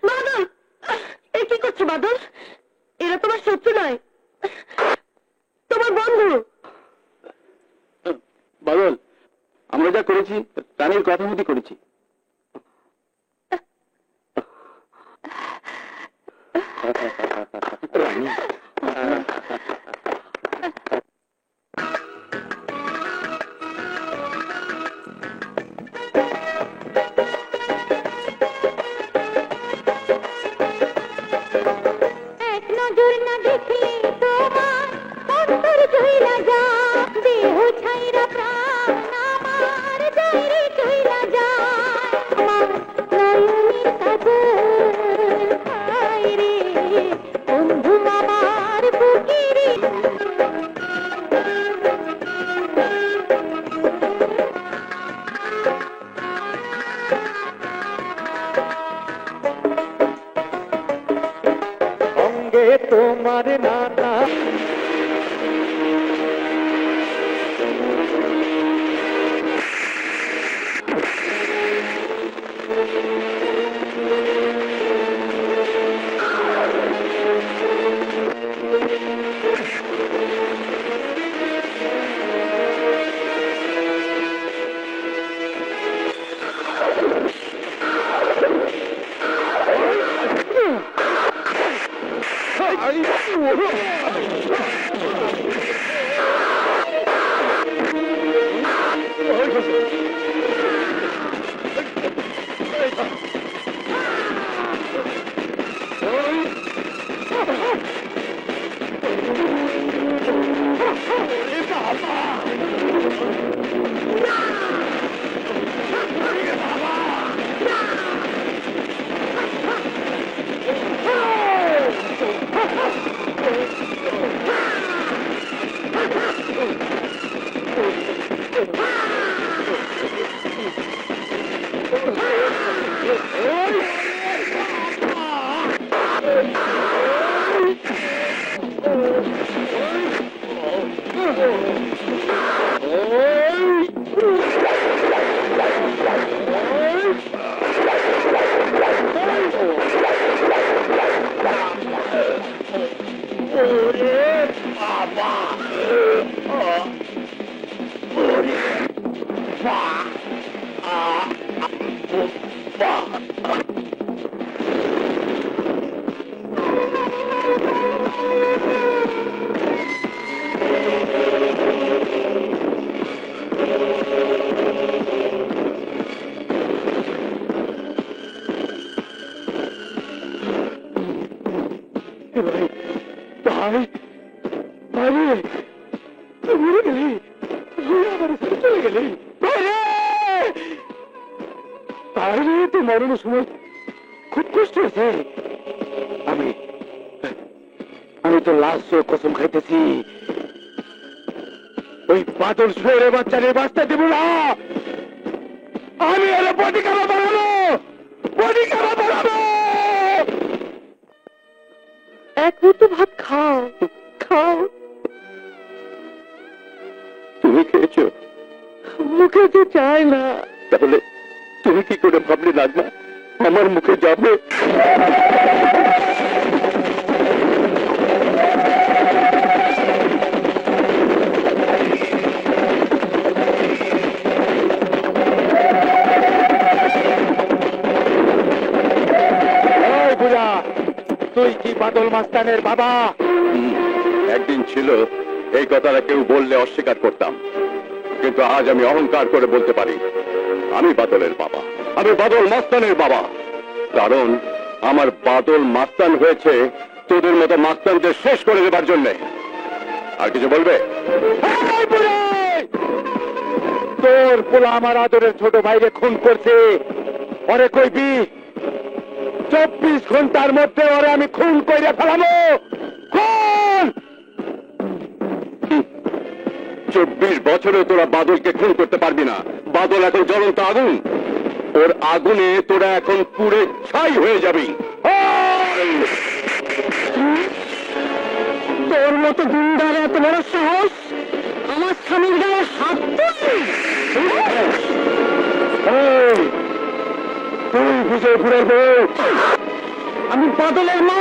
বাদল, এ কি করছো বাদল? এরা তোমার শত্রু নয়, তোমার বন্ধু। বাদল, আমরা যা করেছি রানীর কথা মতো করেছি। রানী, এক নজর না দেখলে তোমার অন্তর চইলা যা, দেহ ছাইরা প্রাণ আমার যাইরে চইলা যায়। আমার নয়নের কাজল হায় রে, বন্ধু আমার বুকেরে। সঙ্গে তোমার নানা মরণের সময় খুব কষ্ট হয়েছে। আমি তো লাস্ট কসম খাইতেছি ওই বাদল শুয়ে বাচ্চারে বাঁচতে দেব না। আমি এর বডি কামা বানাবো, বডি কামা বানাবো। এক মুঠো ভাত খাও, খাও। তুমি খেয়েছো? মুখে তো চায় না। তাহলে তুমি কি করে ভাবলে লাগনা আমার মুখে যাবে? তুই কি বাদল মাস্তানের বাবা? একদিন ছিল এই কথাটা কেউ বললে অস্বীকার করতাম, কিন্তু আজ আমি অহংকার করে বলতে পারি আমি বাদলের বাবা, আমি বাদল মাস্তানের বাবা। কারণ আমার বাদল মাস্তান হয়েছে তোদের মতো মাস্তানদের শেষ করে দেবার জন্য। আর কিছু বলবে? তোর পোলা আমার আদরের ছোট ভাইরে খুন করছে, ওরে কইবি 24 ঘন্টার মধ্যে ওরে আমি খুন করে ফেলাবো। খুন! 24 বছরে তোরা বাদলকে খুন করতে পারবি না। বাদল এখন জ্বলন্ত আগুন, ওর আগুনে তোরা এখন পুড়ে ছাই হয়ে যাবি। তোর মতো গুন্ডার এত বড় সাহস আমার স্বামীর গায়ে হাত তুলবি? তুই বুঝে ঘুরে বউ, আমি বাদলের মা,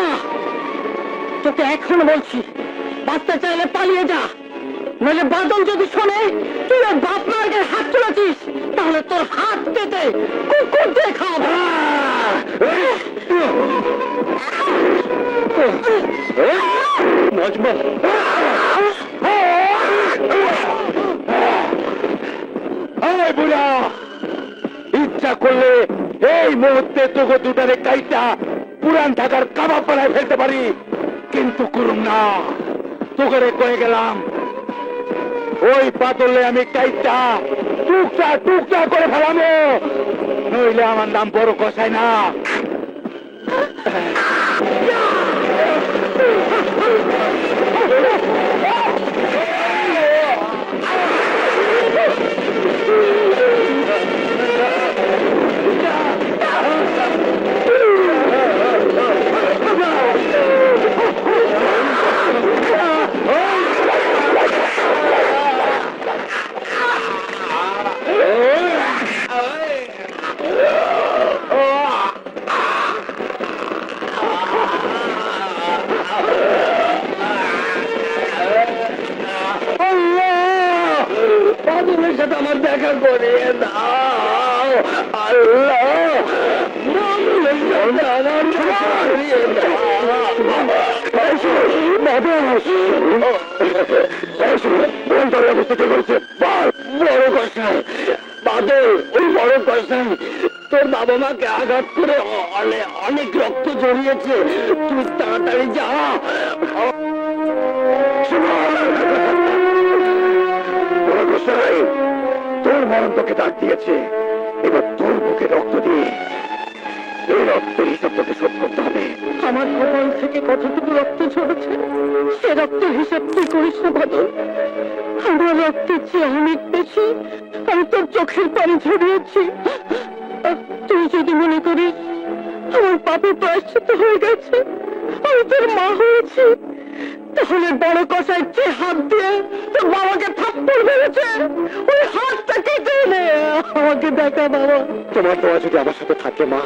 তোকে এখন বলছি বাঁচতে চাইলে পালিয়ে যা, নইলে বাদল যদি শোনে তুই ওর বাপ মার গায়ে হাত তুলেছিস, তাহলে তোর হাত কেটে কুকুর দিয়ে খাওয়াবো। মজমা বুড়া, ইচ্ছা করলে এই মুহূর্তে তোকে দুটারে কাইটা পুরান ঢাকার কাবাব বানায় ফেলতে পারি, কিন্তু করুম না। তোকে কয়ে গেলাম ওই পাতলে আমি কাইটা টুকটা টুকটা করে ফেলামো, নইলে আমার নাম বড় কষাই না। বাদলের সাথে আমার দেখা করে দাও আল্লাহ, বাদলের সাথে আমার দেখা করিয়ে বড় কষাই বাদল, ওই বড় কষাই তোর বাবা মাকে আঘাত করে অনেক রক্ত জড়িয়েছে, তুই তাড়াতাড়ি যা। তোর মরণ তোকে ডাক দিয়েছে, এবার তোর বুকে রক্ত দিয়ে এই রক্তের হিসাব তোকে শোধ করতে হবে। আমার কপাল থেকে কতটুকু রক্ত ঝরেছে সে রক্তের হিসাব তুই করিস না বাদল। আমার রক্তের চেয়ে অনেক বেশি আমি তোর চোখের পানি ঝরিয়েছি। তুই যদি মনে করিস আমার পাপের প্রায়শ্চিত্ত হয়ে গেছে, আমি তোর মা হয়েছি, তাহলে বড় কষাই যে হাত দিয়ে তোর বাবাকে থাপ্পড় মেরেছে ওই হাতটা কেটে নে, আমাকে দেখা বাবা। তোমার দোয়া যদি আমার সাথে থাকে মা,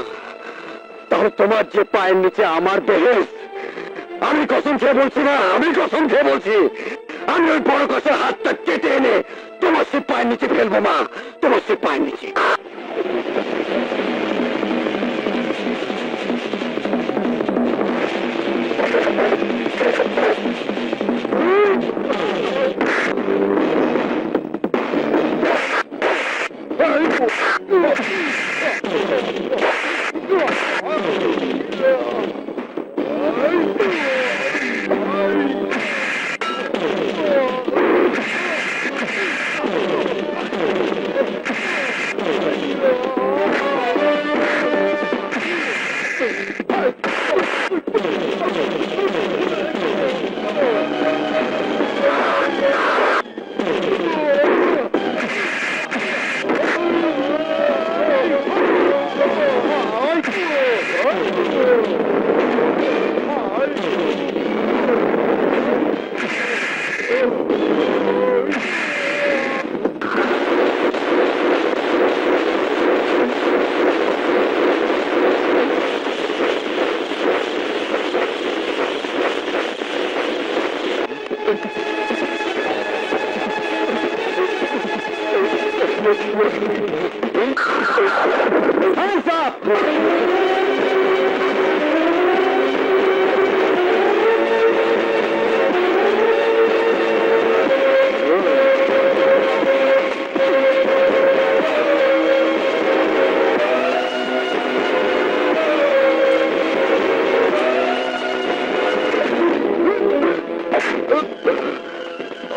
তাহলে তোমার যে পায়ের নিচে আমার বেহেশত, আমি কসম খেয়ে বলছি না, আমি কসম খেয়ে বলছি, আমি ওই বড় কষার হাতটা কেটে এনে তোমার সে পায়ের নিচে ফেলবো মা, তোমার সে পায়ের নিচে। Hands up!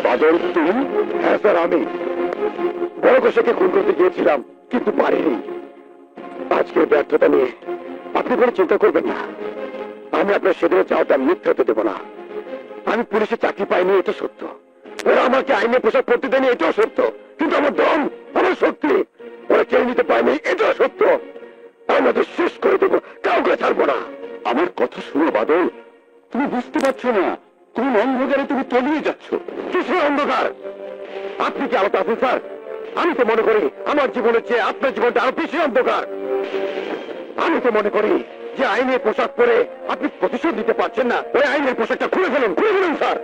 বাদল, তুমি? হ্যাঁ স্যার, আমি বড় কষাকে খুন করতে গিয়েছিলাম, কিন্তু পারিনি। আজকের ব্যর্থতা নিয়ে আপনি কোনো চিন্তা করবেন না, আমি আপনার সেদিনে চাওয়াটা মিথ্যা হতে দেব না। আমি পুলিশে চাকরি পাইনি, এটা সত্য, ওরা আমাকে আইনে পোশাক পরতে দেয়নি, এটাও সত্য, কিন্তু আমার দম, আমার শক্তি ওরা চেয়ে নিতে পারেনি, এটাও সত্য। আমাদের শেষ করে দেবো, কাউকে ছাড়বো না। আমার কথা শুনো বাদল, তুমি বুঝতে পারছো না কোন অন্ধকারে তুমি তলিয়ে যাচ্ছ। কিসের অন্ধকার? আপনি কি আলাদা আছেন স্যার? আমি তো মনে করি আমার জীবনের চেয়ে আপনার জীবনটা আরো বেশি অন্ধকার। আমি তো মনে করি যে আইনের পোশাক পরে আপনি প্রতিশোধ দিতে পারছেন না, ওই আইনের পোশাকটা খুলে ফেলুন, স্যার।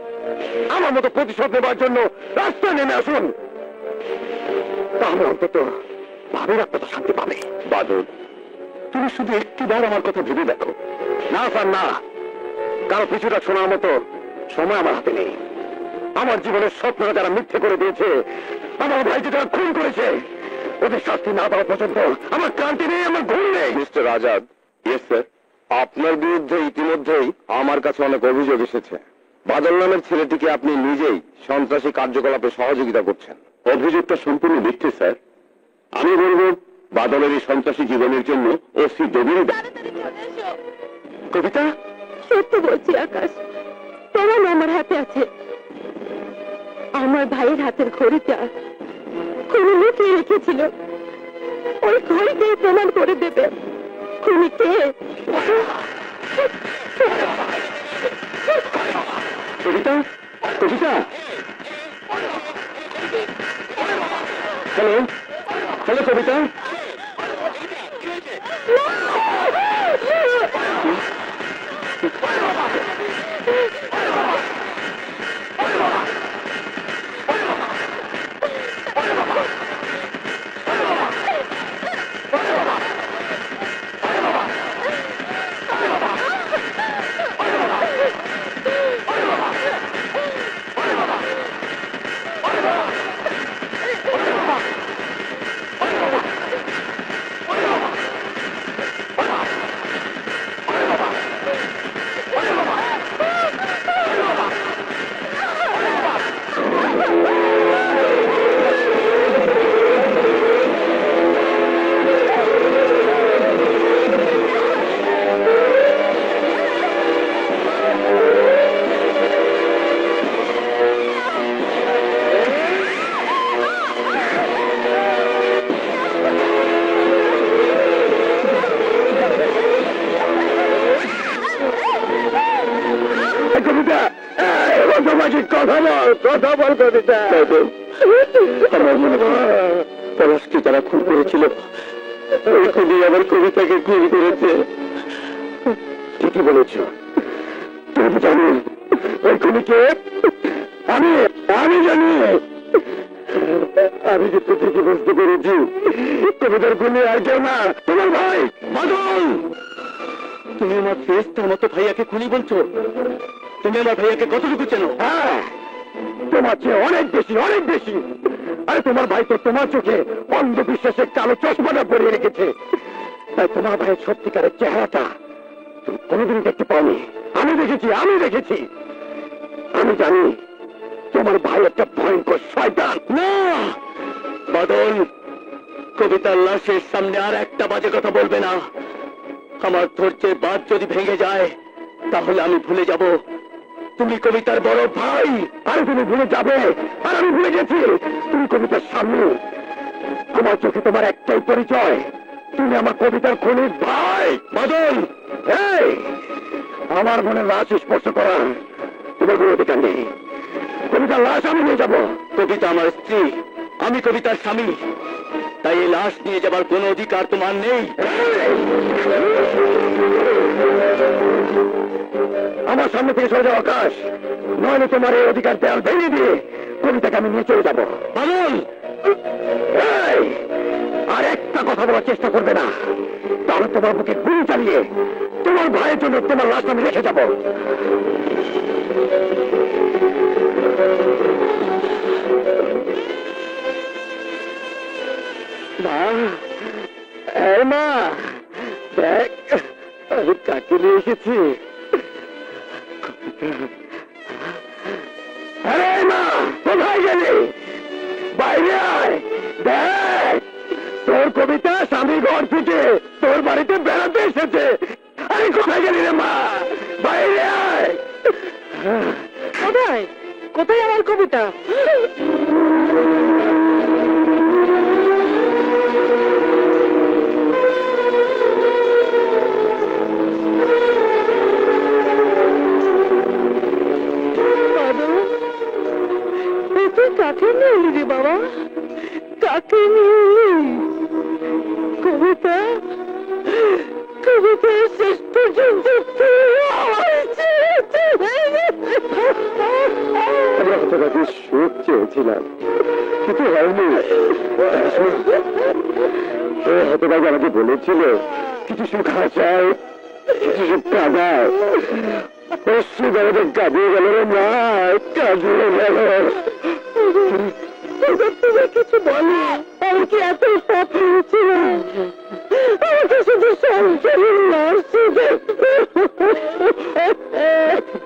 আমার মতো প্রতিশোধ নেবার জন্য রাস্তায় নেমে আসুন, তাহলে অন্তত ভাবের আপনার শান্তি পাবে। বাদল, তুমি শুধু একটিবার আমার কথা ভেবে দেখো। না স্যার, না, কারো পিছুটা শোনার মতো সময় আমার হাতে নেই। আমার জীবনের স্বপ্নটা যারা মিথ্যে করে দিয়েছে, আমার ভাইকে যারা খুন করেছে, ওদের শাস্তি না দেওয়া পর্যন্ত আমার ক্রান্তি নেই, আমার ঘুম নেই। মিস্টার আজাদ, ইয়েস স্যার, আপনার বিরুদ্ধে ইতিমধ্যেই আমার কাছে অনেক অভিযোগ এসেছে। বাদল নামের ছেলেটিকে আপনি নিজেই সন্ত্রাসী কার্যকলাপে সহযোগিতা করছেন। অভিযোগটা সম্পূর্ণ মিথ্যে স্যার। আমি বলবো বাদলের এই সন্ত্রাসী জীবনের জন্য ওসি দেবীরই দায়ী। কবিতা, সত্য বলছি আকাশ, প্রমাণ আমার হাতে আছে। আমার ভাইয়ের হাতের ঘড়িটা খুনি লুকিয়ে রেখেছিল, ওই ঘড়িতে প্রমাণ করে দেবে খুনিকে। কবিতা, কবিতা, হ্যালো, হ্যালো কবিতা। কথা বল কবিতা। আমার মনে হয় পলাশকে যারা খুন করেছিল, ওই খুনি আমার কবিতাকে খুন করেছে। ঠিকই বলেছ, তুমি জানো ওই খুনিকে? আমি আমি জানি। আমি যেটা থেকে বুঝতে পেরেছি, কবিতার খুনি আর কেউ না, তোমার ভাই বাদল। তুমি আমার ফেস্টার মতো ভাইয়াকে খুনি বলছো? তুমি আমার ভাইয়াকে কতটুকু চেনো? হ্যাঁ, তোমার চেয়ে অনেক বেশি, অনেক বেশি। আরে তোমার ভাই তো তোমার চোখে অন্ধবিশ্বাসের কালো চশমাটা পরিয়ে রেখেছে, তাই তোমার ভাইয়ের সত্যিকারের চেহারাটা তুমি কোনোদিন দেখতে পাওনি। আমি দেখেছি, আমি দেখেছি। আমি জানি তোমার ভাই একটা ভয়ঙ্কর শয়তান। না বাদল, কবিতার লাশের সামনে আর একটা বাজে কথা বলবে না। আমার ধৈর্যের বাঁধ যদি ভেঙে যায়, তাহলে আমি ভুলে যাব তুমি কবিতার বড় ভাই। আর তুমি ভুলে যাবে, আর আমি ভুলে গেছি তুমি কবিতার সামনে। আমার চোখে তোমার একটাই পরিচয়, তুমি আমার কবিতার খুনির ভাই। বাদল, এই আমার মনে লাশ স্পর্শ করা তোমার কোনো অধিকার নেই। কবিতার লাশ আমি নিয়ে যাব। কবিতা আমার স্ত্রী, আমি কবিতার স্বামী, তাই এই লাশ নিয়ে যাবার কোনো অধিকার তোমার নেই। আমার সামনে থেকে সরে যাও আকাশ, নইলে তোমার এই অধিকার দেয়াল ভেঙে দিয়ে কবিতাকে আমি নিয়ে চলে যাবো। বাদল, আর একটা কথা বলার চেষ্টা করবে না, তাহলে তোমার বুকে গুলি চালিয়ে তোমার ভাইয়ের জন্য তোমার লাশ আমি রেখে যাবো। মা, দেখ আমি কাকে নিয়ে এসেছি। আরে মা, কোথায় গেলি? বাইরে আয়, দেখ তোর কবিতা স্বামী ঘর থেকে তোর বাড়িতে বেড়াতে এসেছে। আরে কোথায় গেলি রে মা? বাইরে আয়। কোথায় কোথায় আমার কবিতা? কাকে নিয়ে এলি রে বাবা? কাকে নিয়ে এলি? কবিতা, কবিতার শেষ পর্যন্ত আমরা হতভাগে সুখ চেয়েছিলাম, কিন্তু হয়নি। হতভাগে আমাকে বলেছিল কিছু সুখ হাসায়, কিছু সুখ কাঁদায়। সুখ আমাদের কাঁদিয়ে গেল রে মা, কাঁদিয়ে গেল। তুমি কিছু বলো, আমি কি এত সব হয়েছিল? আমাকে শুধু সংসারের লাশ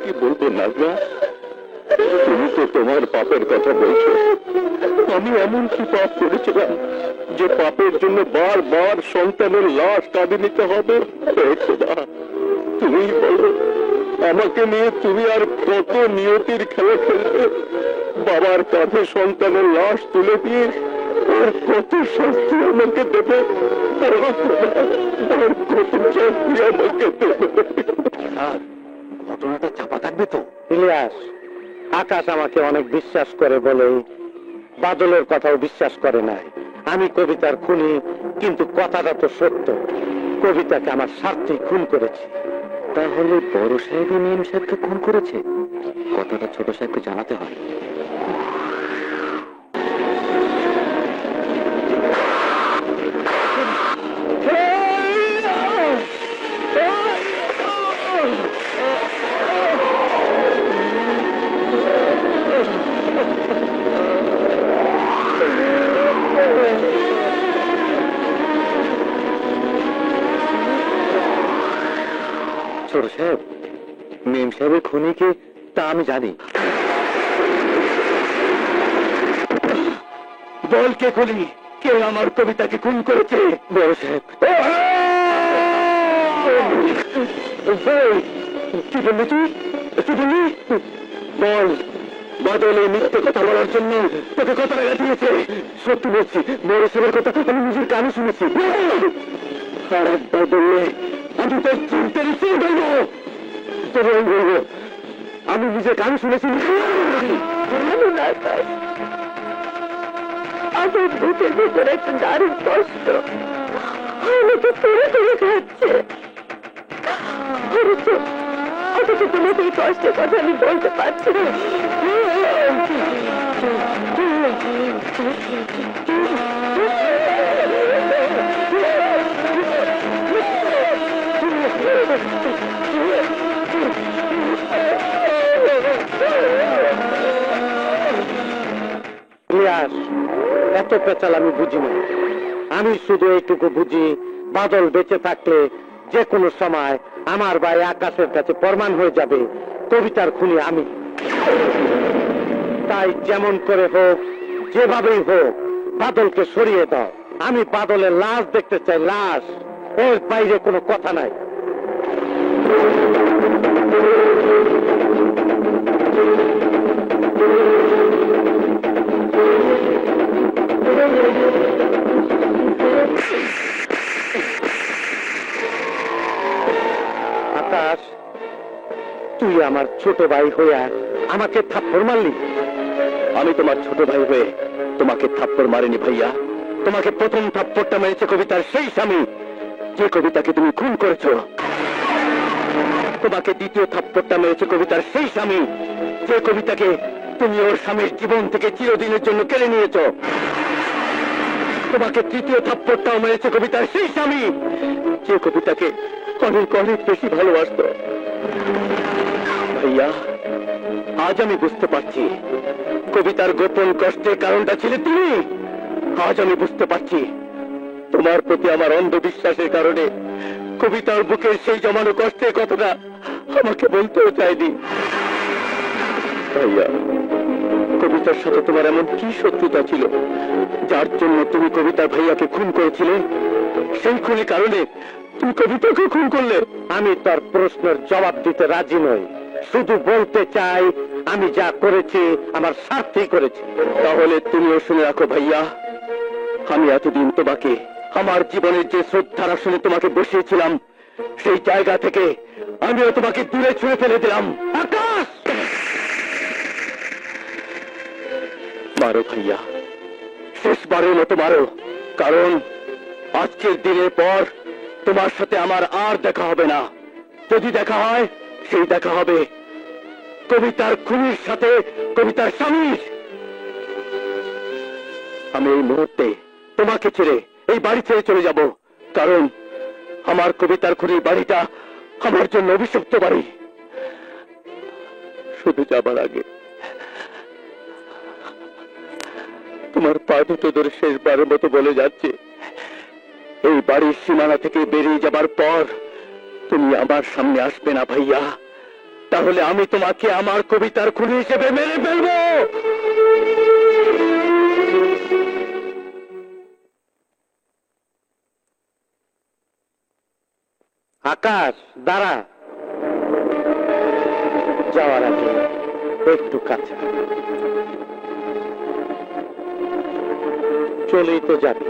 কি বলবো নাজমা, তুমি তো তোমার পাপের কথা বলছো। আমি এমন কি পাপ করেছিলাম যে পাপের জন্য বারবার সন্তানের লাশ কাঁদে নিতে হবে? হে খোদা, তুমি বলো, আমাকে নিয়ে তুমি আর কত নিয়তির খেলা খেলবে? বাবার কাঁধে সন্তানের লাশ তুলে দিয়ে আর কত শাস্তি আমাকে দেবে? আর কত শাস্তি আমাকে দেবে? ঘটনাটা চাপা থাকবে তো? ইলিয়াস, আকাশ আমাকে অনেক বিশ্বাস করে বলে বাদলের কথাও বিশ্বাস করে নাই। আমি কবিতার খুনি, কিন্তু কথাটা তো সত্য। কবিতাকে আমার স্বার্থেই খুন করেছি। তাহলে বড় সাহেবই মেম সাহেবকে খুন করেছে? কথাটা ছোট সাহেবকে জানাতে হয়। ছোট সাহেব, মেম সাহেবের খুনিকে তা আমি জানি। বল কে খুনি, কে আমার কবিতাকে খুন করেছে? বড় সাহেব। কি বললি তুই? কি বললি? বল। বাদল এই মিথ্যে কথা বলার জন্য তোকে কথা লাগা দিয়েছে। সত্যি বলছি, বড় সাহেবের কথা আমি নিজের কানে শুনেছি। আর একবার বললে আমি তোর চিনতে নিশ্চয়ই বলবো। তবে আমি বলবো, আমি নিজের কানে শুনেছি। আমার বুকের ভিতরে একটা দারুণ কষ্ট, আমাকে তুলে তুলে খাচ্ছে। অথচ তোমাকে এই কষ্টের কথা আমি বলতে পারছি না। ইলিয়াস, এত পেঁচাল আমি বুঝি না। আমি শুধু এইটুকু বুঝি, বাদল বেঁচে থাকলে যে কোনো সময় আমার ভাই আকাশের কাছে প্রমাণ হয়ে যাবে কবিতার খুনি আমি। তাই যেমন করে হোক, যেভাবেই হোক, বাদলকে সরিয়ে দাও। আমি বাদলের লাশ দেখতে চাই, লাশ। এর বাইরে কোনো কথা নাই। আকাশ, তুই আমার ছোট ভাই হইয়া আমাকে থাপ্পড় মারলি। আমি তোমার ছোট ভাই হয়ে তোমাকে থাপ্পড় মারিনি ভাইয়া। তোমাকে প্রথম থাপ্পড়টা মেরেছে কবিতার সেই স্বামী, যে কবিতাকে তুমি খুন করেছো। তোমাকে দ্বিতীয় থাপ্পড়টা মেরেছে কবিতার সেই স্বামী, যে কবিতাকে তুমি ওর স্বামীর জীবন থেকে চিরদিনের জন্য কেড়ে নিয়েছো। তোমাকে তৃতীয় থাপ্পড়টাও মেরেছে কবিতার সেই স্বামী, যে কবিতাকে অনেক অনেক বেশি ভালোবাসত। ভাইয়া, আজ আমি বুঝতে পারছি কবিতার গোপন কষ্টের কারণটা ছিলে তুমি। আজ আমি বুঝতে পারছি তোমার প্রতি আমার অন্ধবিশ্বাসের কারণে কবিতার বুকের সেই জমানো কষ্টের কথাটা আমাকে বলতেও চাইনি। ভাইয়া, কবিতার সাথে তোমার এমন কি শত্রুতা ছিল যার জন্য তুমি কবিতার ভাইয়াকে খুন করেছিলে? সেই খুনের কারণে তুমি কবিতাকে খুন করলে? আমি তার প্রশ্নের জবাব দিতে রাজি নই। শুধু বলতে চাই, আমি যা করেছি আমার স্বার্থেই করেছি। তাহলে তুমিও শুনে রাখো ভাইয়া, আমি এতদিন তোমাকে আমার জীবনের যে শ্রদ্ধার আসনে তোমাকে বসিয়েছিলাম, সেই জায়গা থেকে আমিও তোমাকে দূরে ছুঁড়ে ফেলে দিলাম। আকাশ! মারো ভাইয়া, শেষবারের মতো মারো। কারণ আজকের দিনের পর তোমার সাথে আমার আর দেখা হবে না। যদি দেখা হয়, সেই দেখা হবে কবিতার খুনির সাথে কবিতার স্বামীর। আমি এই মুহূর্তে তোমাকে ছেড়ে এই বাড়ি ছেড়ে চলে যাব, কারণ আমার কবিতার খুনির বাড়িটা আমার জন্য অভিশপ্ত বাড়ি। শুধু যাবার আগে তোমার পা দুটো ধরে শেষবারের মতো বলে যাচ্ছে, এই বাড়ির সীমানা থেকে বেরিয়ে যাবার পর তুমি আমার সামনে আসবে না ভাইয়া, তাহলে আমি তোমাকে আমার কবিতার খুনি হিসেবে মেরে ফেলবো। আকাশ, দাঁড়া। যাওয়ার আগে একটু কাছে। চলেই তো যাবি,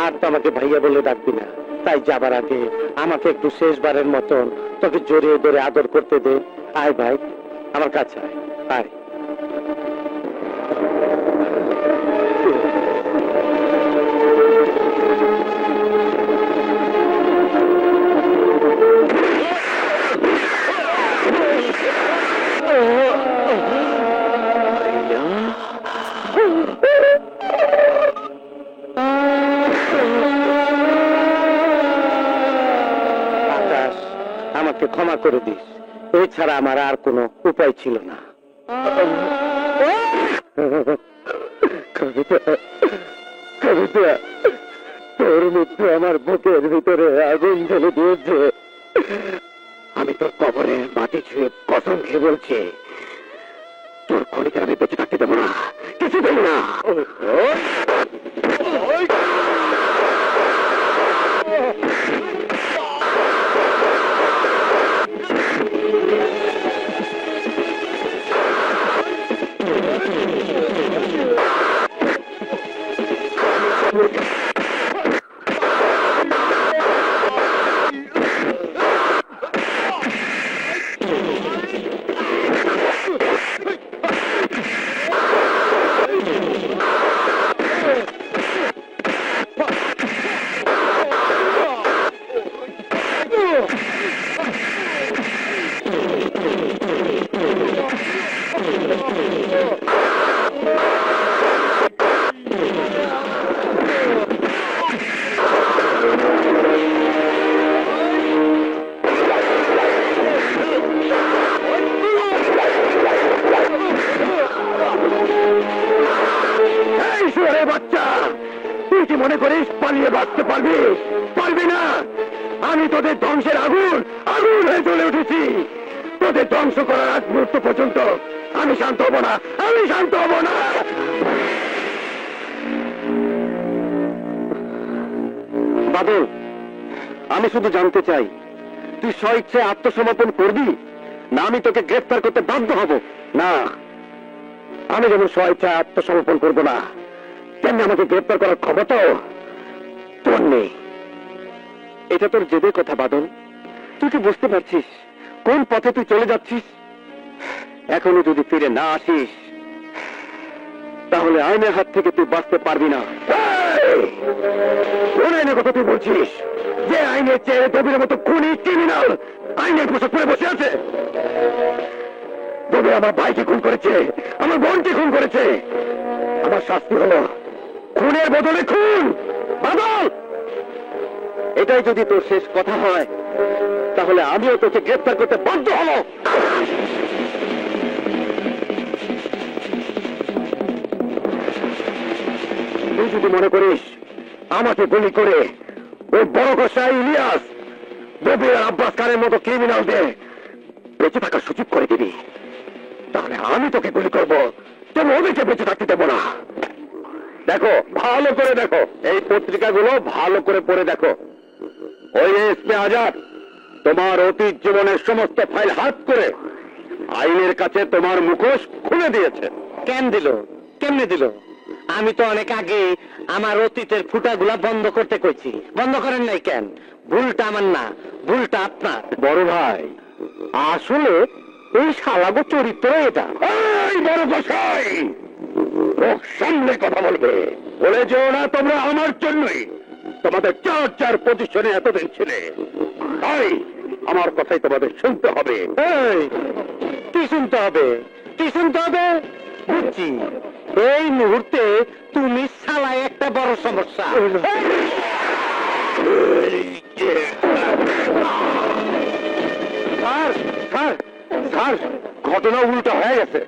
আর তো আমাকে ভাইয়া বলে ডাকবি না। তাই যাবার আগে আমাকে একটু শেষবারের মতন তোকে জড়িয়ে ধরে আদর করতে দে। আয় ভাই, আমার কাছে আয়, আয়। আকাশ, আমাকে ক্ষমা করে দিস, এছাড়া আমার আর কোনো উপায় ছিল না। কবিতা, কবিতা, তোর মৃত্যু আমার বুকের ভিতরে আগুন জ্বলে দিয়েছে। আমি তোর কবরে মাটি ছুঁয়ে কসম খেয়ে বলছি, তোর খনিকে আমি বেঁচে থাকতে দেবো না, কিছু দেবো না। বাচ্চা, তুই কি মনে করিস পালিয়ে বাঁচতে পারবি? পারবি না। আমি তোদের ধ্বংসের আগুন আগুন হয়ে জ্বলে উঠেছি। তোদের ধ্বংস করার আগ মুহূর্ত পর্যন্ত আমি শান্ত হব না, আমি শান্ত হব না। বাদল, আমি শুধু জানতে চাই, তুই স্বইচ্ছে আত্মসমর্পণ করবি, না আমি তোকে গ্রেফতার করতে বাধ্য হব? না, আমি যেমন স্বইচ্ছায় আত্মসমর্পণ করব না, তেমনি আমাকে গ্রেফতার করার ক্ষমতাও তোর নেই। এটা তোর জেদের কথা বাদল, তুই কি বুঝতে পারছিস কোন পথে তুই চলে যাচ্ছিস? এখনো যদি ফিরে না আসিস, তাহলে আইনের হাত থেকে তুই বাঁচতে পারবি না। কোন আইনের কথা তুই বলছিস? যে আইনের চেয়ে দবির মতো খুনি ক্রিমিনাল আইনের পোশাক পরে বসে আছে। দবি আমার ভাইকে খুন করেছে, আমার বোনকে খুন করেছে। আমার শাস্তি হলো খুনের বদলে খুন। বাদল, এটাই যদি তোর শেষ কথা হয়, তাহলে আমিও তোকে গ্রেফতার করতে বাধ্য হব। তুই যদি মনে করিস আমাকে গুলি করে ওই বড় গোসাই ইলিয়াস, দবির আব্বাস খানের মতো ক্রিমিনালদের বেঁচে থাকার সুযোগ করে দিবি, তাহলে আমি তোকে গুলি করবো, তবে ওদেরকে বেঁচে থাকতে দেবো না। দেখো, ভালো করে দেখো, এই পত্রিকাগুলো ভালো করে পড়ে দেখো। ওই এসপি আজাদ তোমার অতীত জীবনের সমস্ত ফাইল হাত করে আইনের কাছে তোমার মুখোশ খুলে দিয়েছে। কেন দিল? কেমনে দিল? আমি তো অনেক আগে আমার অতীতের ফুটাগুলা বন্ধ করতে কইছি, বন্ধ করেন নাই কেন? ভুলটা আমার না, ভুলটা আপনার। বড় ভাই, আসলে এই শালাগো চরিত্র এটা। এই বড় গোসাই, মুখ সামনে কথা বলবে, বলে যেও না তোমরা আমার জন্যই তোমাদের যার যার পজিশনে এতদিন ছিলে, তাই আমার কথাই তোমাদের শুনতে হবে। কি শুনতে হবে? কি শুনতে হবে? বুঝছি, এই মুহূর্তে তুমি শালায় একটা বড় সমস্যা। স্যার স্যার স্যার, ঘটনা উল্টা হয়ে গেছে।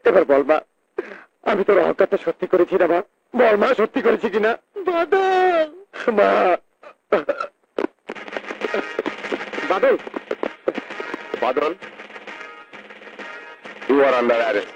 এবার বলবা, আমি তোর অহংকারটা সত্যি করেছি না মা? বল মা, সত্যি করেছি কিনা? বাদল মা, বাদল, বাদল, ইউ আর আন্ডার অ্যারেস্ট।